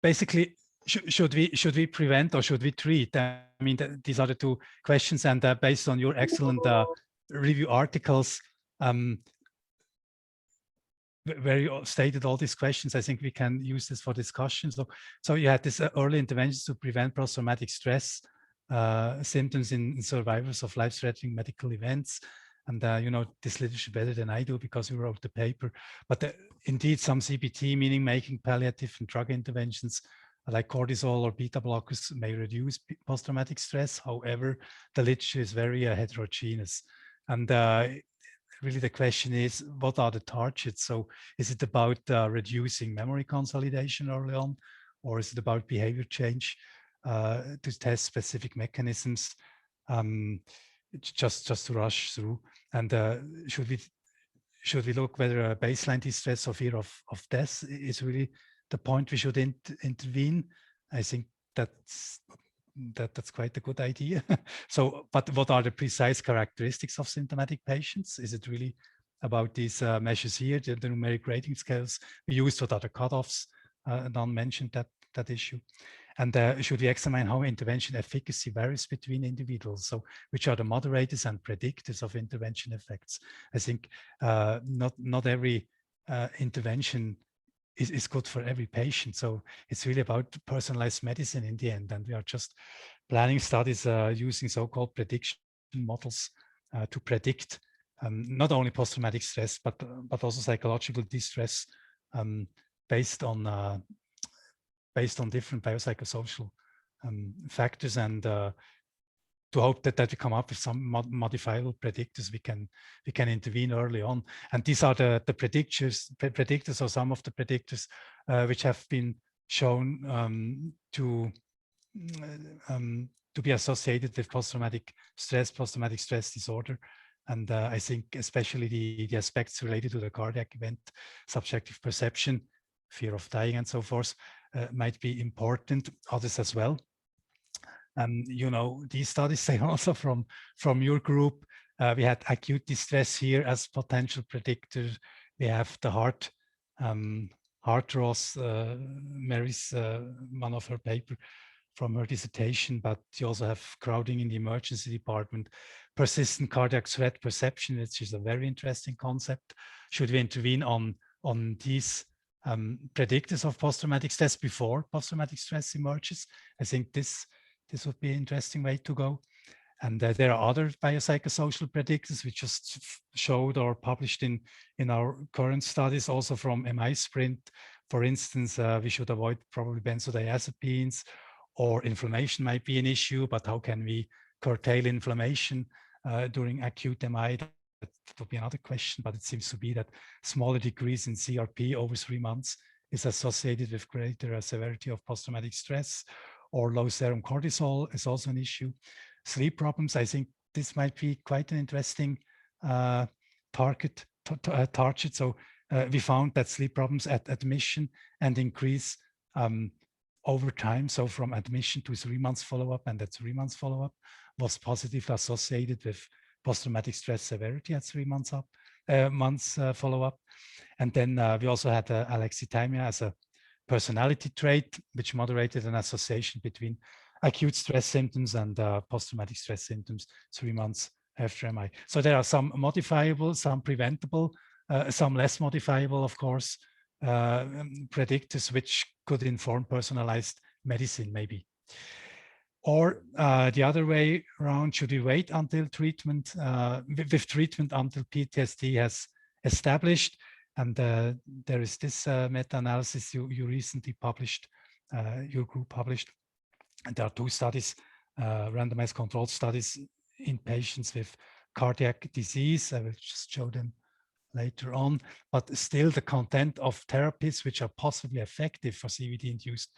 basically, should we prevent or should we treat? I mean, these are the two questions, and based on your excellent review articles, where you stated all these questions, I think we can use this for discussion. So you had this early interventions to prevent post-traumatic stress symptoms in survivors of life-threatening medical events. And you know this literature better than I do because you wrote the paper. But indeed, some CBT, meaning making palliative and drug interventions like cortisol or beta blockers may reduce post-traumatic stress. However, the literature is very heterogeneous. And really the question is, what are the targets? So is it about reducing memory consolidation early on, or is it about behavior change to test specific mechanisms, just to rush through? And should we look whether a baseline distress or fear of death is really the point we should intervene? I think that's quite a good idea. So, but what are the precise characteristics of symptomatic patients? Is it really about these measures here, the numeric rating scales we use? What are the cutoffs? None mentioned that issue. And should we examine how intervention efficacy varies between individuals? So which are the moderators and predictors of intervention effects? I think not every intervention is good for every patient. So it's really about personalized medicine in the end. And we are just planning studies using so-called prediction models to predict not only post-traumatic stress, but also psychological distress based on different biopsychosocial factors, and to hope that we come up with some modifiable predictors we can intervene early on. And these are the predictors, or some of the predictors which have been shown to be associated with post-traumatic stress disorder. And I think especially the aspects related to the cardiac event, subjective perception, fear of dying, and so forth, might be important. Others as well. You know, these studies say also from your group, we had acute distress here as potential predictor. We have the heart loss, Mary's one of her paper from her dissertation, but you also have crowding in the emergency department, persistent cardiac threat perception, which is a very interesting concept. Should we intervene on these predictors of post-traumatic stress before post-traumatic stress emerges? I think this would be an interesting way to go. And there are other biopsychosocial predictors we just showed or published in our current studies, also from MI Sprint. For instance, we should avoid probably benzodiazepines, or inflammation might be an issue, but how can we curtail inflammation during acute MI? That would be another question, but it seems to be that smaller decrease in CRP over 3 months is associated with greater severity of post-traumatic stress, or low serum cortisol is also an issue. Sleep problems, I think this might be quite an interesting target. So we found that sleep problems at admission and increase over time. So from admission to 3 months follow-up, and that 3 months follow-up was positively associated with post-traumatic stress severity at 3 months follow-up. And then we also had alexithymia as a personality trait, which moderated an association between acute stress symptoms and post-traumatic stress symptoms 3 months after MI. So there are some modifiable, some preventable, some less modifiable, of course, predictors which could inform personalized medicine maybe. Or the other way around, should we wait until treatment, with treatment until PTSD has established? And there is this meta-analysis you recently published, your group published. And there are 2 studies, randomized controlled studies in patients with cardiac disease. I will just show them later on, but still the content of therapies which are possibly effective for CVD-induced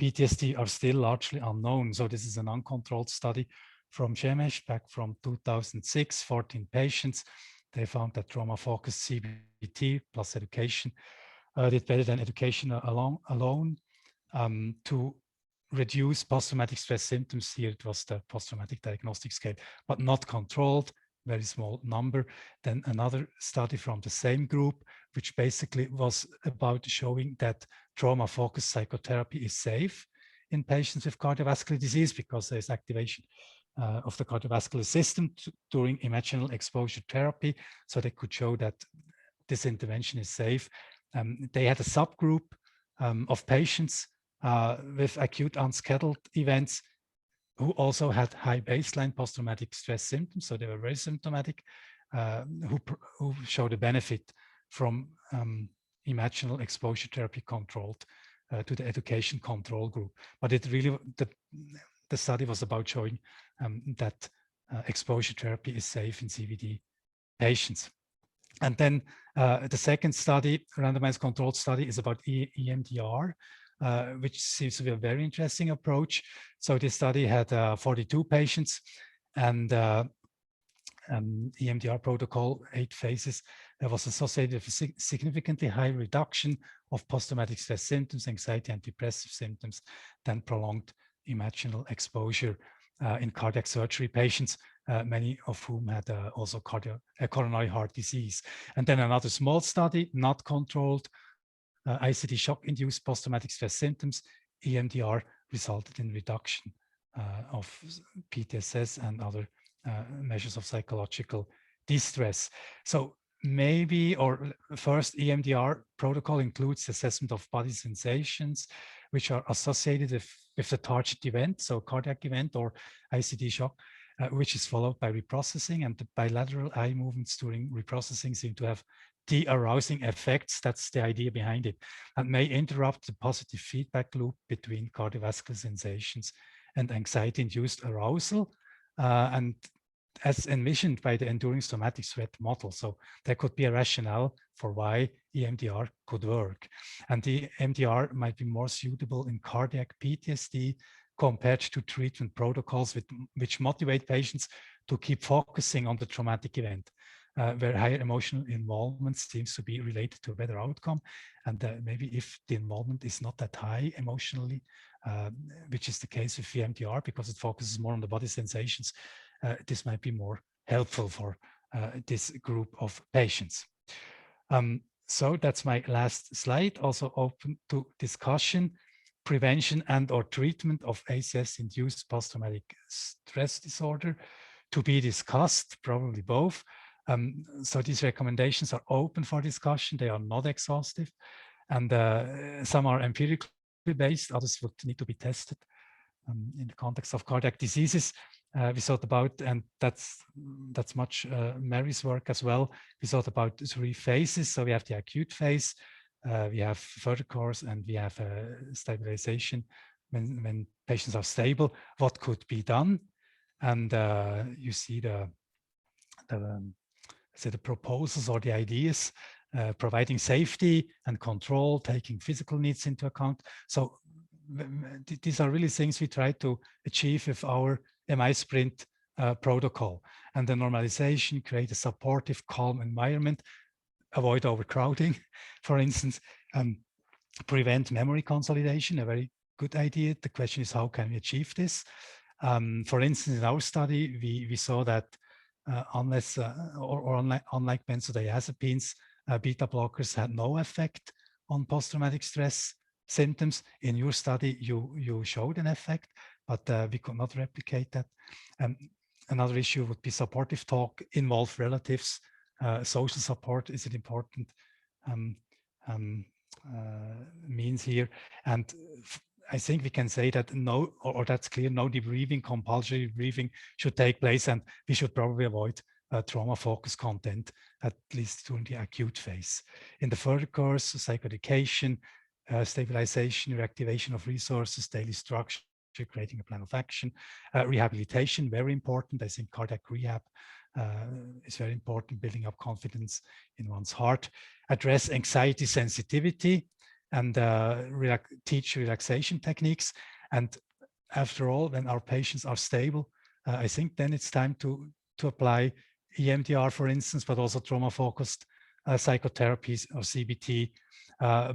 PTSD are still largely unknown. So this is an uncontrolled study from Shemesh back from 2006, 14 patients. They found that trauma-focused CBT plus education did better than education alone to reduce post-traumatic stress symptoms. Here it was the post-traumatic diagnostic scale, but not controlled, very small number. Then another study from the same group, which basically was about showing that trauma-focused psychotherapy is safe in patients with cardiovascular disease, because there's activation of the cardiovascular system during imaginal exposure therapy. So they could show that this intervention is safe. They had a subgroup of patients with acute unscheduled events who also had high baseline post-traumatic stress symptoms. So they were very symptomatic, who showed a benefit from imaginal exposure therapy controlled to the education control group. But it really, the study was about showing that exposure therapy is safe in CVD patients. And then the second study, randomized controlled study, is about EMDR, which seems to be a very interesting approach. So this study had 42 patients, and EMDR protocol, 8 phases, that was associated with a significantly high reduction of post-traumatic stress symptoms, anxiety, and depressive symptoms than prolonged imaginal exposure in cardiac surgery patients, many of whom had also coronary heart disease. And then another small study, not controlled, ICD shock-induced post-traumatic stress symptoms, EMDR resulted in reduction of PTSS and other measures of psychological distress. So maybe, or first, EMDR protocol includes assessment of body sensations, which are associated with the target event, so cardiac event or ICD shock, which is followed by reprocessing, and the bilateral eye movements during reprocessing seem to have de-arousing effects. That's the idea behind it, and may interrupt the positive feedback loop between cardiovascular sensations and anxiety-induced arousal, and as envisioned by the enduring somatic threat model. So there could be a rationale for why EMDR could work. And the EMDR might be more suitable in cardiac PTSD compared to treatment protocols which motivate patients to keep focusing on the traumatic event, where higher emotional involvement seems to be related to a better outcome. And maybe if the involvement is not that high emotionally, which is the case with EMDR because it focuses more on the body sensations, this might be more helpful for this group of patients. So that's my last slide, also open to discussion. Prevention and or treatment of ACS-induced post-traumatic stress disorder to be discussed, probably both. So these recommendations are open for discussion. They are not exhaustive, and some are empirically based, others would need to be tested in the context of cardiac diseases. We thought about, and that's much Mary's work as well, we thought about 3 phases. So we have the acute phase, we have further course, and we have stabilization when patients are stable. What could be done? And you see the proposals or the ideas, providing safety and control, taking physical needs into account. So these are really things we try to achieve with our MI Sprint protocol. And the normalization, create a supportive, calm environment, avoid overcrowding, for instance, prevent memory consolidation, a very good idea. The question is, how can we achieve this? For instance, in our study, we saw that unless unlike benzodiazepines, beta blockers had no effect on post-traumatic stress symptoms. In your study, you showed an effect, but we could not replicate that. Another issue would be supportive talk, involve relatives. Social support is an important means here. And I think we can say that no, or that's clear, no debriefing, compulsory debriefing should take place, and we should probably avoid trauma-focused content, at least during the acute phase. In the further course, psychoeducation, stabilization, reactivation of resources, daily structure, creating a plan of action, rehabilitation, very important. I think cardiac rehab is very important, building up confidence in one's heart, address anxiety sensitivity, and teach relaxation techniques. And after all, when our patients are stable, I think then it's time to apply EMDR, for instance, but also trauma-focused psychotherapies or CBT.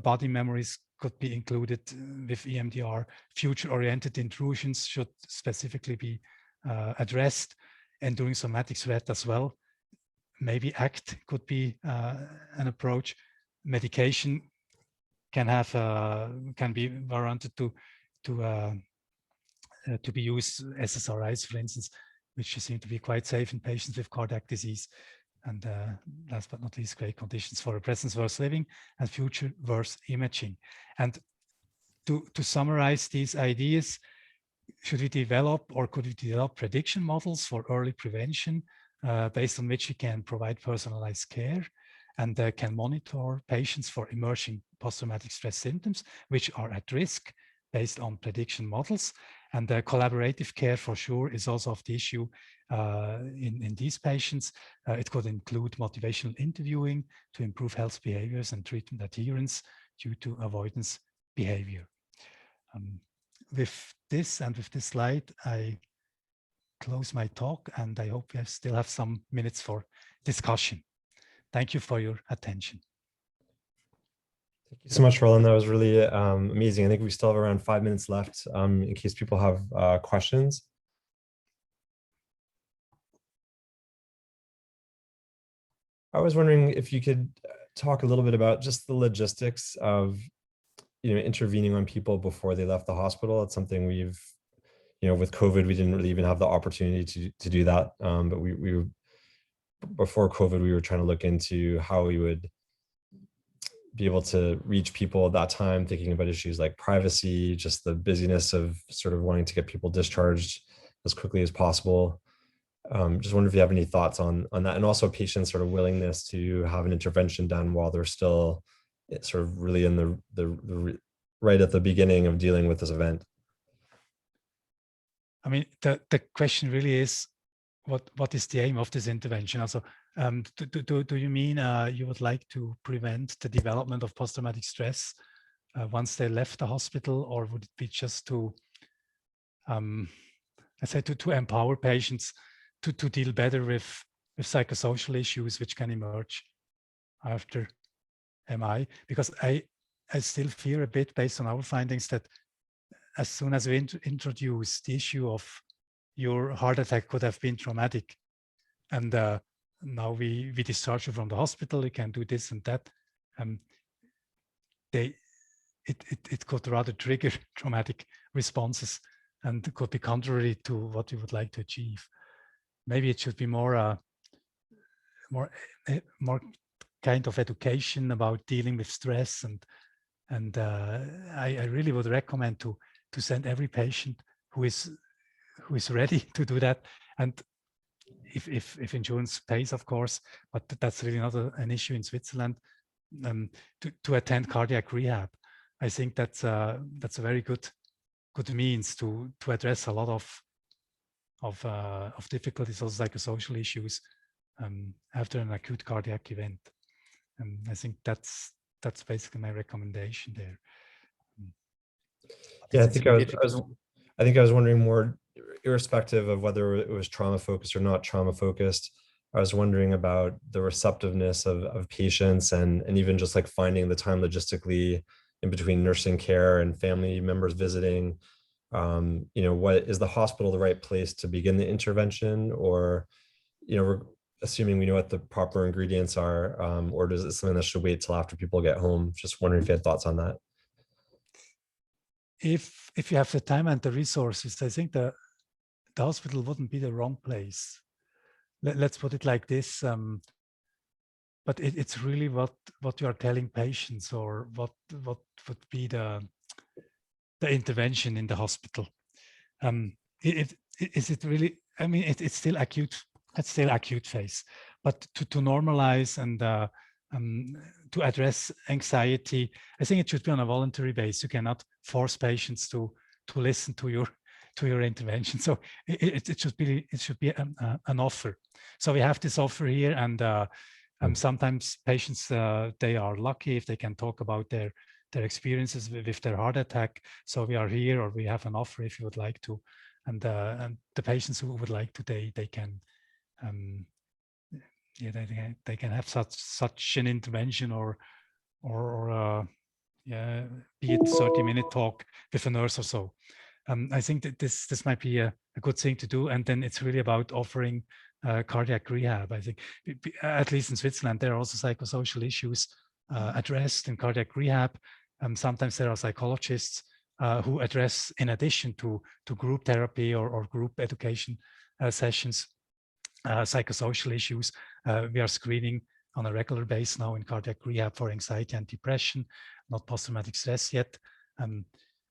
Body memories could be included with EMDR. Future-oriented intrusions should specifically be addressed, and during somatic threat as well. Maybe ACT could be an approach. Medication can be warranted to be used, SSRIs, for instance, which seem to be quite safe in patients with cardiac disease. And last but not least, great conditions for a presence worth living and future worth imaging. And to summarize these ideas, should we develop, or could we develop prediction models for early prevention based on which we can provide personalized care and can monitor patients for emerging post-traumatic stress symptoms, which are at risk based on prediction models? And collaborative care for sure is also of the issue in these patients. It could include motivational interviewing to improve health behaviors and treatment adherence due to avoidance behavior. With this and with this slide, I close my talk, and I hope we still have some minutes for discussion. Thank you for your attention. Thank you so much, Roland. That was really amazing. I think we still have around 5 minutes left in case people have questions. I was wondering if you could talk a little bit about just the logistics of, intervening on people before they left the hospital. It's something we've, with COVID, we didn't really even have the opportunity to do that. But we before COVID, we were trying to look into how we would be able to reach people at that time, thinking about issues like privacy, just the busyness of sort of wanting to get people discharged as quickly as possible. Just wonder if you have any thoughts on that, and also patients' sort of willingness to have an intervention done while they're still sort of really in the right at the beginning of dealing with this event. I mean, the question really is, what is the aim of this intervention? Also, do you mean you would like to prevent the development of post-traumatic stress once they left the hospital, or would it be just to, I say, to empower patients to deal better with psychosocial issues which can emerge after MI? Because I still fear a bit, based on our findings, that as soon as we introduce the issue of your heart attack could have been traumatic, and now we discharge you from the hospital, you can do this and that, it could rather trigger traumatic responses and could be contrary to what we would like to achieve. Maybe it should be more kind of education about dealing with stress, and I really would recommend to send every patient who is ready to do that, and if insurance pays, of course, but that's really not an issue in Switzerland, to attend cardiac rehab. I think that's a very good means to address a lot of difficulties, also psychosocial issues, after an acute cardiac event. And I think that's basically my recommendation there. Yeah, I think I was wondering more, irrespective of whether it was trauma focused or not trauma focused, I was wondering about the receptiveness of patients, and even just like finding the time logistically in between nursing care and family members visiting. What is the hospital the right place to begin the intervention, or, we're assuming we know what the proper ingredients are, or is it something that should wait till after people get home? Just wondering if you had thoughts on that. If you have the time and the resources, I think the hospital wouldn't be the wrong place. Let's put it like this. But it's really what you are telling patients, or what would be the intervention in the hospital. Is it really? I mean, it's still acute. It's still acute phase. But to normalize and to address anxiety, I think it should be on a voluntary basis. You cannot force patients to listen to your intervention. So it should be an offer. So we have this offer here, and sometimes patients, they are lucky if they can talk about their experiences with their heart attack. So we are here, or we have an offer if you would like to, and the patients who would like to, they can. They can have such an intervention, or be it 30-minute talk with a nurse or so. I think that this might be a good thing to do, and then it's really about offering cardiac rehab. I think, at least in Switzerland, there are also psychosocial issues addressed in cardiac rehab. Sometimes there are psychologists who address, in addition to group therapy or group education sessions, psychosocial issues. We are screening on a regular basis now in cardiac rehab for anxiety and depression, not post-traumatic stress yet.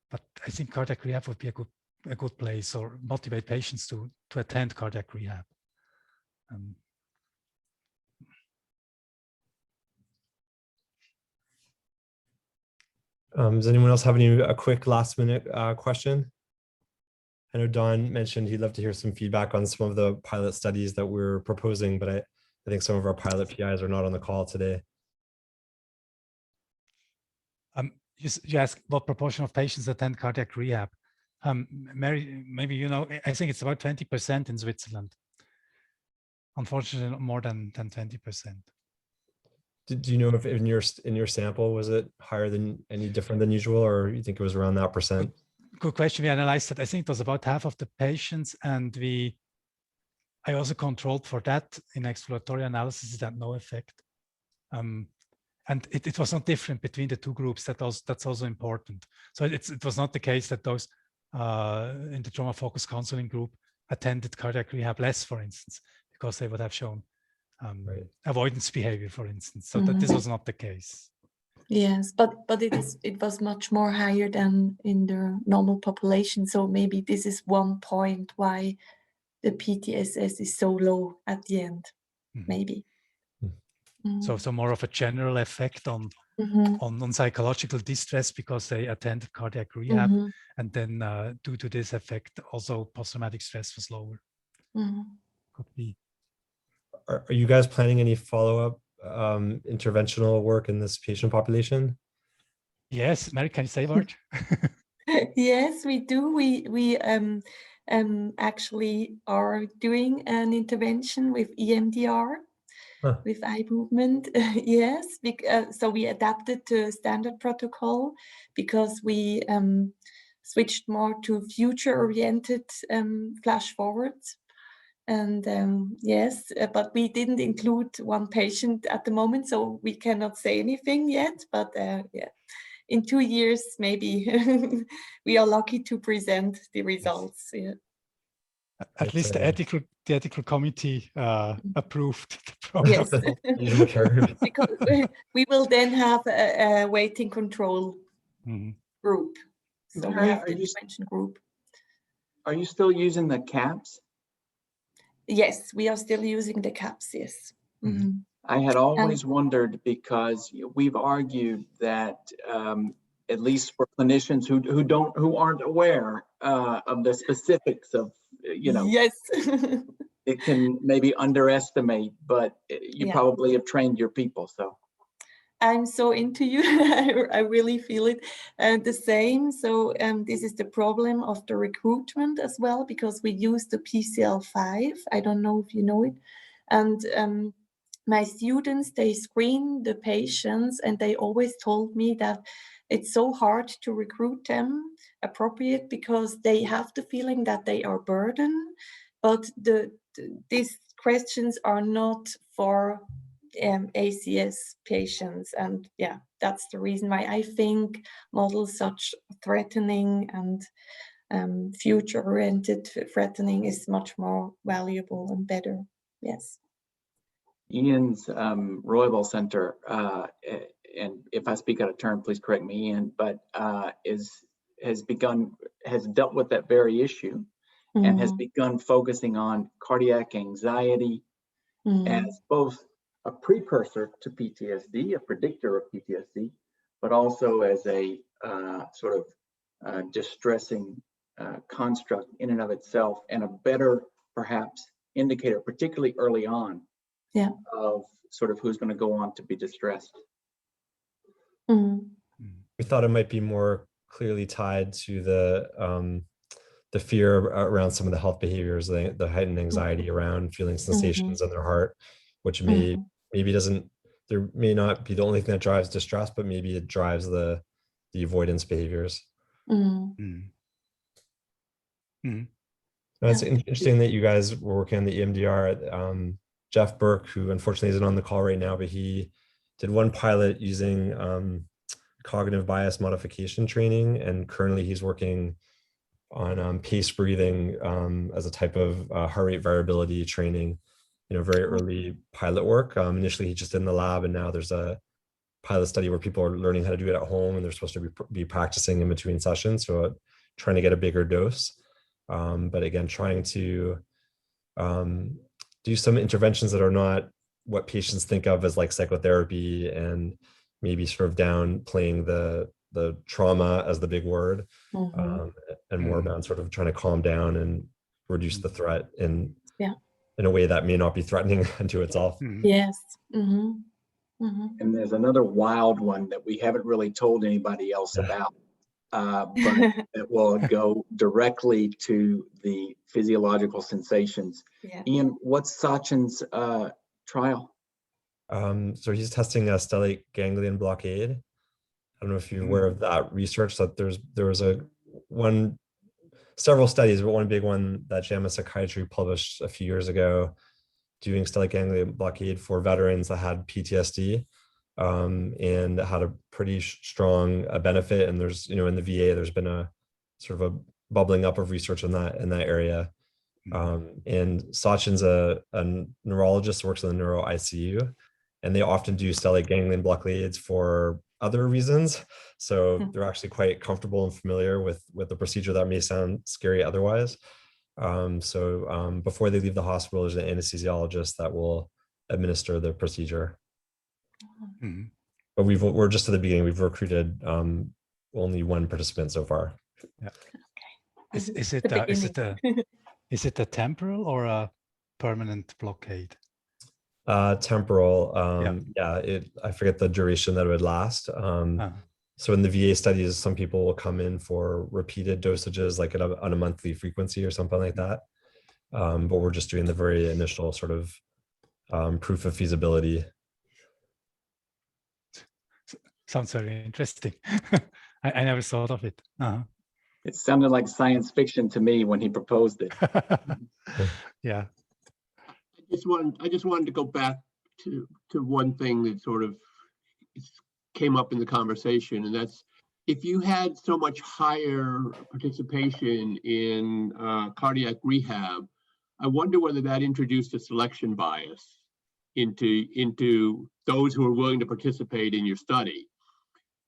But I think cardiac rehab would be a good place, or motivate patients to attend cardiac rehab. Does anyone else have a quick last minute question? I know Don mentioned he'd love to hear some feedback on some of the pilot studies that we're proposing, but I think some of our pilot PIs are not on the call today. You asked what proportion of patients attend cardiac rehab. Mary, maybe you know, I think it's about 20% in Switzerland. Unfortunately, more than 20%. Do you know if in your sample, was it higher than, any different than usual, or you think it was around that percent? Good question. We analyzed that. I think it was about half of the patients, and I also controlled for that in exploratory analysis. It had no effect. And it was not different between the two groups. That's also important. So it was not the case that those in the trauma-focused counseling group attended cardiac rehab less, for instance, because they would have shown avoidance behavior, for instance. So that this was not the case. Yes, but it was much more higher than in the normal population. So maybe this is one point why the PTSS is so low at the end. Maybe. So more of a general effect on psychological distress because they attended cardiac rehab, and then due to this effect, also post-traumatic stress was lower. Could be. Are you guys planning any follow-up interventional work in this patient population? Yes, Mary, can you say a word? Yes, we do. We actually are doing an intervention with EMDR. With eye movement, yes. So we adapted to standard protocol because we switched more to future-oriented flash forwards. And yes, but we didn't include one patient at the moment, so we cannot say anything yet. But yeah, in 2 years, maybe we are lucky to present the results. Yeah. At least the ethical committee approved the protocol. Yes. Because we will then have a waiting control group. So we have the intervention group. Are you still using the caps? Yes, we are still using the caps, yes. I had always wondered, because we've argued that at least for clinicians who aren't aware of the specifics of, yes. it can maybe underestimate, but you probably have trained your people. So I'm so into you. I really feel it the same. So this is the problem of the recruitment as well, because we use the PCL5. I don't know if you know it. And my students, they screen the patients, and they always told me that it's so hard to recruit them appropriate because they have the feeling that they are burdened, but these questions are not for ACS patients. And yeah, that's the reason why I think models such threatening and future-oriented threatening is much more valuable and better. Yes. Ian's Royal Center, and if I speak out of turn, please correct me, Ian, but has dealt with that very issue and has begun focusing on cardiac anxiety as both a precursor to PTSD, a predictor of PTSD, but also as a sort of distressing construct in and of itself, and a better, perhaps, indicator, particularly early on, of sort of who's going to go on to be distressed. We thought it might be more clearly tied to the fear around some of the health behaviors, the heightened anxiety around feeling sensations in their heart, which maybe there may not be the only thing that drives distress, but maybe it drives the avoidance behaviors. It's interesting that you guys were working on the EMDR. Jeff Burke, who unfortunately isn't on the call right now, but he did one pilot using cognitive bias modification training, and currently he's working on pace breathing as a type of heart rate variability training. Very early pilot work. Initially he just did in the lab, and now there's a pilot study where people are learning how to do it at home, and they're supposed to be practicing in between sessions, so trying to get a bigger dose. But again, trying to do some interventions that are not what patients think of as like psychotherapy, and maybe sort of downplaying the the trauma as the big word, Mhm. and more about sort of trying to calm down and reduce the threat in a way that may not be threatening unto itself. Yes. Mhm. Mhm. And there's another wild one that we haven't really told anybody else about, but it will go directly to the physiological sensations. Yeah. Ian, what's Sachin's trial? So he's testing a stellate ganglion blockade. I don't know if you're aware of that research, that there was several studies, but one big one that JAMA Psychiatry published a few years ago, doing stellate ganglion blockade for veterans that had PTSD, and had a pretty strong benefit. And there's, in the VA, there's been a sort of a bubbling up of research in that area. And Sachin's a neurologist, works in the neuro ICU, and they often do stellate ganglion blockades for other reasons. So they're actually quite comfortable and familiar with the procedure that may sound scary otherwise. So before they leave the hospital, there's an anesthesiologist that will administer the procedure. But we're just at the beginning. We've recruited only one participant so far. Yeah. Is it a temporal or a permanent blockade? Temporal. I forget the duration that it would last. So in the VA studies, some people will come in for repeated dosages, like on a monthly frequency or something like that. But we're just doing the very initial sort of proof of feasibility. Sounds very interesting. I never thought of it. It sounded like science fiction to me when he proposed it. Yeah. I just wanted to go back to one thing that sort of came up in the conversation, and that's, if you had so much higher participation in cardiac rehab, I wonder whether that introduced a selection bias into those who are willing to participate in your study,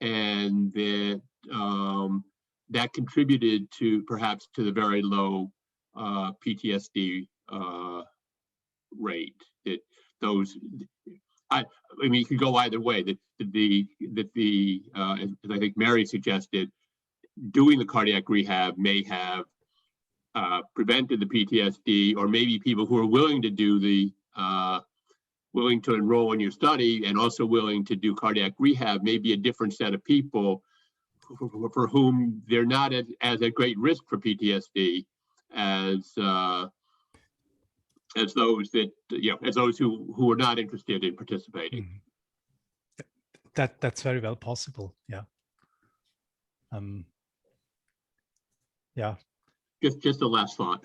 and that that contributed to perhaps to the very low PTSD rate. That those, I mean, you could go either way. That as I think Mary suggested, doing the cardiac rehab may have prevented the PTSD, or maybe people who are willing to do the willing to enroll in your study and also willing to do cardiac rehab may be a different set of people for whom they're not as at great risk for PTSD as those that, as those who are not interested in participating. That's very well possible. Yeah. Yeah. Just a last thought.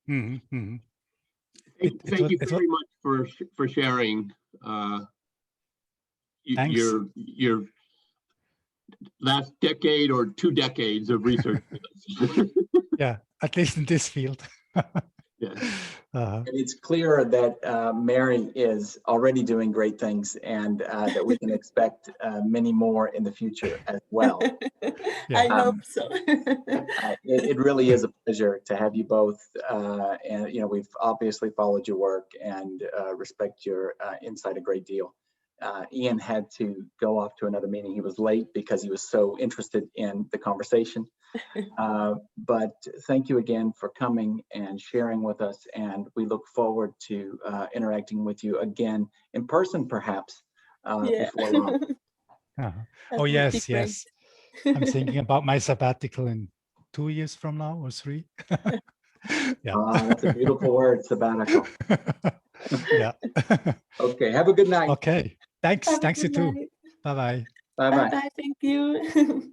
Thank you very much for sharing your last decade or 2 decades of research. Yeah, at least in this field. Yeah. And it's clear that Mary is already doing great things, and that we can expect many more in the future as well. I hope so. It really is a pleasure to have you both. And we've obviously followed your work and respect your insight a great deal. Ian had to go off to another meeting. He was late because he was so interested in the conversation. But thank you again for coming and sharing with us. And we look forward to interacting with you again in person, perhaps, before long. Oh, yes, yes. I'm thinking about my sabbatical in 2 years from now or 3. Yeah. That's a beautiful word, sabbatical. Yeah. Okay, have a good night. Okay. Thanks you too. Bye-bye. Bye-bye. Bye-bye, thank you.